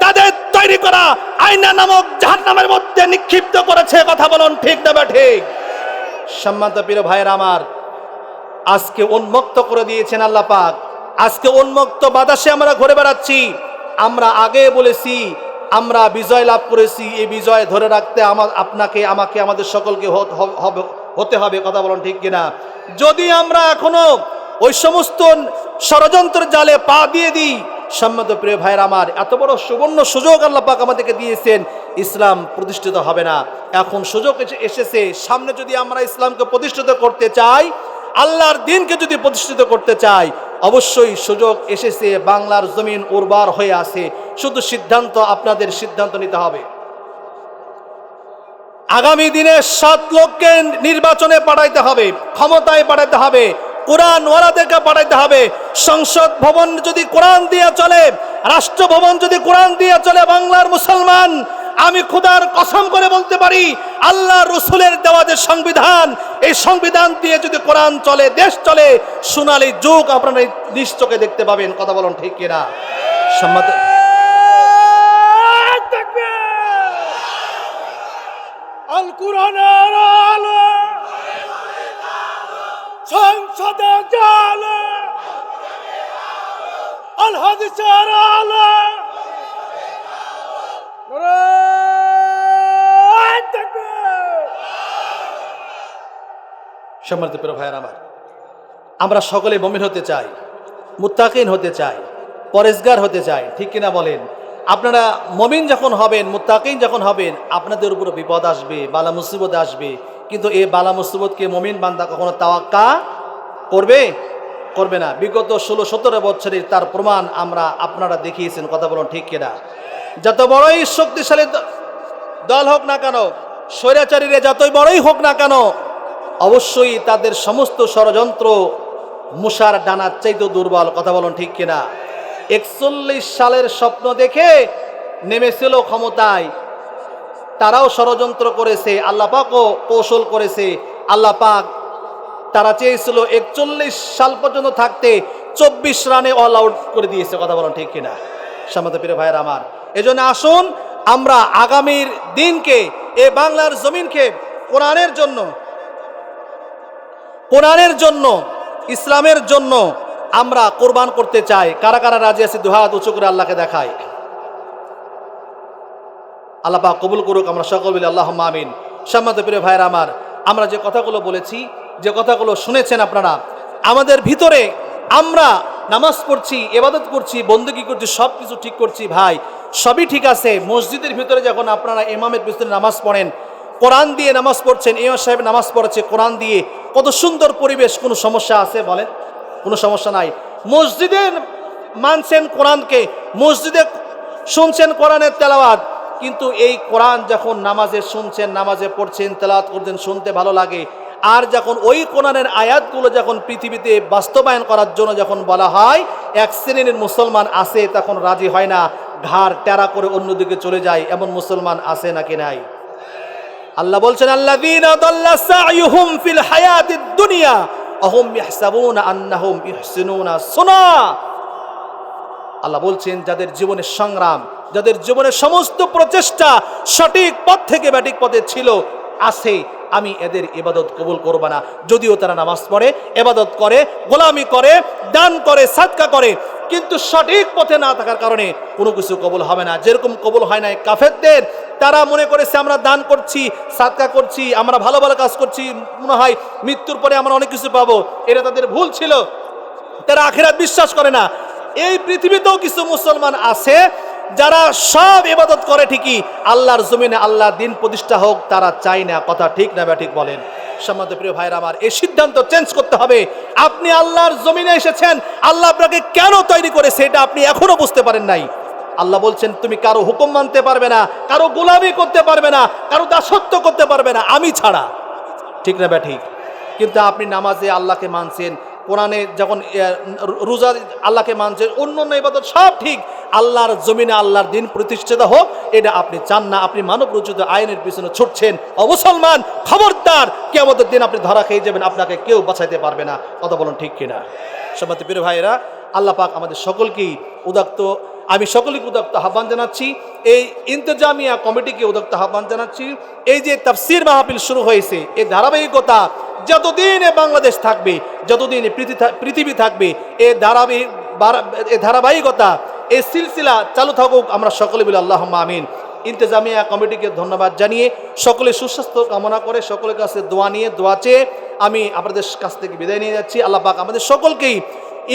তাদের তৈরি করা আয়না নামক জাহান্নামের মধ্যে নিক্ষিপ্ত করেছে। কথা বলুন ঠিক না ঠিক? সম্মানিত প্রিয় ভাইয়েরা আমার, আজকে উন্মুক্ত করে দিয়েছেন আল্লাহ পাক। আজকে উন্মুক্ত বাতাসে আমরা ঘুরে বেড়াচ্ছি। আমরা আগে বলেছি, আমরা বিজয় লাভ করেছি। এই বিজয় ধরে রাখতে আপনাকে, আমাকে, আমাদের সকলকে হতে হবে। কথা বলুন ঠিক কিনা? যদি আমরা এখনো ওই সমস্ত ষড়যন্ত্রের জালে পা দিয়ে দিই, সম্মানিত প্রিয় ভাইয়ের আমার, এত বড় সুবর্ণ সুযোগ আল্লাহ পাক আমাদেরকে দিয়েছেন, ইসলাম প্রতিষ্ঠিত হবে না। এখন সুযোগ এসেছে, সামনে যদি আমরা ইসলামকে প্রতিষ্ঠিত করতে চাই, আল্লাহর দ্বীনকে যদি প্রতিষ্ঠিত করতে চাই, অবশ্যই সুযোগ এসেছে। বাংলার জমিন উর্বর হয়ে আছে, শুধু আপনাদের সিদ্ধান্ত নিতে হবে। আগামী দিনে 7 লোককে নির্বাচনে পাঠাইতে হবে, ক্ষমতায় পাঠাইতে হবে, কোরআন ওয়ালাদেরকে পাঠাইতে হবে। সংসদ ভবন যদি কোরআন দিয়ে চলে, রাষ্ট্রভবন যদি কোরআন দিয়ে চলে, বাংলার মুসলমান, আমি খোদার কসম করে বলতে পারি, আল্লাহ রসুলের দেওয়া যে সংবিধান, এই সংবিধান দিয়ে যদি কোরআন চলে, দেশ চলে, সোনালী যুগ আপনারা নিজ চোখে দেখতে পাবেন। কথা বলুন ঠিক কিনা? সম্মত আল কুরআনের আলো সংসদে জালে, আল হাদিসের আলো সম্মানিত প্রিয় ভাইয়ের আমার, আমরা সকলে মুমিন হতে চাই, মুত্তাকিন হতে চাই, পরেজগার হতে চাই। ঠিক কিনা বলেন? আপনারা মুমিন যখন হবেন, মুত্তাকিন যখন হবেন, আপনাদের উপর বিপদ আসবে, বালা মুসিবত আসবে, কিন্তু এই বালা মুসিবতকে মুমিন বান্দা কখনো তাওয়াক্কা করবে না। বিগত 16-17 বছরের তার প্রমাণ আপনারা দেখিয়েছেন। কথা বলুন ঠিক কিনা? যত বড়ই শক্তিশালী দল হোক না কেন, স্বৈরাচারীরা যতই বড়ই হোক না কেন, অবশ্যই তাদের সমস্ত ষড়যন্ত্র মূষার ডানার চাইতে দুর্বল। কথা বলুন ঠিক কিনা? 41 সালের স্বপ্ন দেখে নেমেছিল ক্ষমতায়, তারাও ষড়যন্ত্র করেছে, আল্লাহ পাকও কৌশল করেছে। আল্লাহ পাক তারা চেয়েছিল 41 সাল পর্যন্ত থাকতে, 24 রানে অল আউট করে দিয়েছে। কথা বলুন ঠিক কিনা? সম্মানিত প্রিয় ভাইয়েরা আমার, এজন্য আসুন আমরা আগামীর দিনকে, এ বাংলার জমিনকে কোরআনের জন্য, ইসলামের জন্য আমরা কোরবান করতে চাই। কারা কারা রাজি আছে? দুহাত উঁচু করে আল্লাহকে দেখাই। আল্লাহ পাক কবুল করুক, আমরা সকল বলি আল্লাহুম্মা আমিন। সম্মানিত প্রিয় ভাইয়েরা আমার, আমরা যে কথাগুলো বলেছি, যে কথাগুলো শুনেছেন আপনারা, আমাদের ভিতরে আমরা নামাজ পড়ছি, ইবাদত করছি, বন্দেগী করছি, সব কিছু ঠিক করছি ভাই, সবই ঠিক আছে। মসজিদের ভিতরে যখন আপনারা ইমামের পিছনে নামাজ পড়েন, কোরআন দিয়ে নামাজ পড়ছেন, ইমাম সাহেব নামাজ পড়েছে কোরআন দিয়ে, কত সুন্দর পরিবেশ, কোনো সমস্যা আছে বলেন? কোনো সমস্যা নাই। মসজিদে মানছেন কোরআনকে, মসজিদে শুনছেন কোরআনের তেলাওয়াত, কিন্তু এই কোরআন যখন নামাজে শুনছেন, নামাজে পড়ছেন, তেলাওয়াত করছেন, শুনতে ভালো লাগে, আর যখন ওই কোরআনের আয়াতগুলো যখন পৃথিবীতে বাস্তবায়ন করার জন্য যখন বলা হয় এক শ্রেণীর মুসলমান আছে, তখন রাজি হয় না, ঘাড় টেরা করে অন্যদিকে চলে যায়। এমন মুসলমান আছে নাকি নাই? আল্লাহ বলছেন আল্লাযীনা দাল্লা সা'য়ুহুম ফিল হায়াতিদ দুনিয়া ওয়া হুম ইয়াহসাবুনা আন্নাহুম ইহসিনুনা সুনা। আল্লাহ বলছেন যাদের জীবনের সংগ্রাম, যাদের জীবনের সমস্ত প্রচেষ্টা সঠিক পথ থেকে ব্যাঠিক পথে ছিল, আছে, আমি এদের ইবাদত কবুল করব না। যদিও তারা নামাজ পড়ে, ইবাদত করে, গোলামি করে, দান করে, সাদকা করে, কিন্তু সঠিক পথে না থাকার কারণে কোনো কিছু কবুল হবে না। যেরকম কবুল হয় না কাফেরদের, তারা মনে করেছে আমরা দান করছি, সাদকা করছি, আমরা ভালো ভালো কাজ করছি, মনে হয় মৃত্যুর পরে আমরা অনেক কিছু পাবো। এটা তাদের ভুল ছিল। তারা আখিরাত বিশ্বাস করে না। এই পৃথিবীতেও কিছু মুসলমান আছে যারা সব ইবাদত করে ঠিকই, আল্লাহর জমিনে আল্লাহর দিন প্রতিষ্ঠা হোক তারা চায় না। কথা ঠিক না ব্যাঠিক বলেন? সম্মানিত প্রিয় ভাইরা আমার, এই সিদ্ধান্ত চেঞ্জ করতে হবে। আপনি আল্লাহর জমিনে এসেছেন, আল্লাহ আপনাকে কেন তৈরি করেছে এটা আপনি এখনো বুঝতে পারেন নাই। আল্লাহ বলছেন তুমি কারো হুকুম মানতে পারবে না, কারো গোলামি করতে পারবে না, কারো দাসত্ব করতে পারবে না আমি ছাড়া। ঠিক না ব্যাঠিক? কিন্তু আপনি নামাজে আল্লাহকে মানছেন, কোরআনে যখন রোজা আল্লাহকে মানছেন, অন্য ইবাদত সব ঠিক, আল্লাহর জমিনে আল্লাহর দিন প্রতিষ্ঠিত হোক এটা আপনি চান না। আপনি মানব রচিত আইনের পিছনে ছুটছেন। অমুসলমান, খবরদার, কিয়ামতের দিন আপনি ধরা খেয়ে যাবেন, আপনাকে কেউ বাঁচাইতে পারবে না। কথা বলুন ঠিক কিনা? সম্মানিত প্রিয় ভাইয়েরা, আল্লাহ পাক আমাদের সকলকেই আমি সকলকে উদাত্ত আহ্বান জানাচ্ছি, এই ইন্তেজামিয়া কমিটিকে উদাত্ত আহ্বান জানাচ্ছি, এই যে তাফসীর মাহফিল শুরু হয়েছে, এই ধারাবাহিকতা যতদিন বাংলাদেশ থাকবে, যতদিন পৃথিবী থাকবে, এই ধারাবাহিকতা, এই সিলসিলা চালু থাকুক। আমরা সকলে বলি আল্লাহুম্মা আমিন। ইন্তেজামিয়া কমিটিকে ধন্যবাদ জানিয়ে, সকলে সুস্বাস্থ্য কামনা করে, সকলের কাছে দোয়া নিয়ে, দোয়া চেয়ে আমি আপনাদের কাছ থেকে বিদায় নিয়ে যাচ্ছি। আল্লাহ পাক আমাদের সকলকেই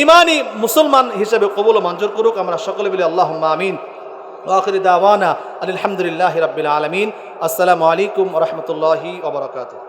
ইমানি মুসলমান হিসেবে কবুল ও মঞ্জুর করুক। আমরা সকলে বলি আল্লাহুম্মা আমিন। ওয়া আখিরু দাওয়ানা আলহামদুলিল্লাহি রাব্বিল আলামিন। আসসালামু আলাইকুম ওয়া রাহমাতুল্লাহি ওয়া বারাকাতুহু।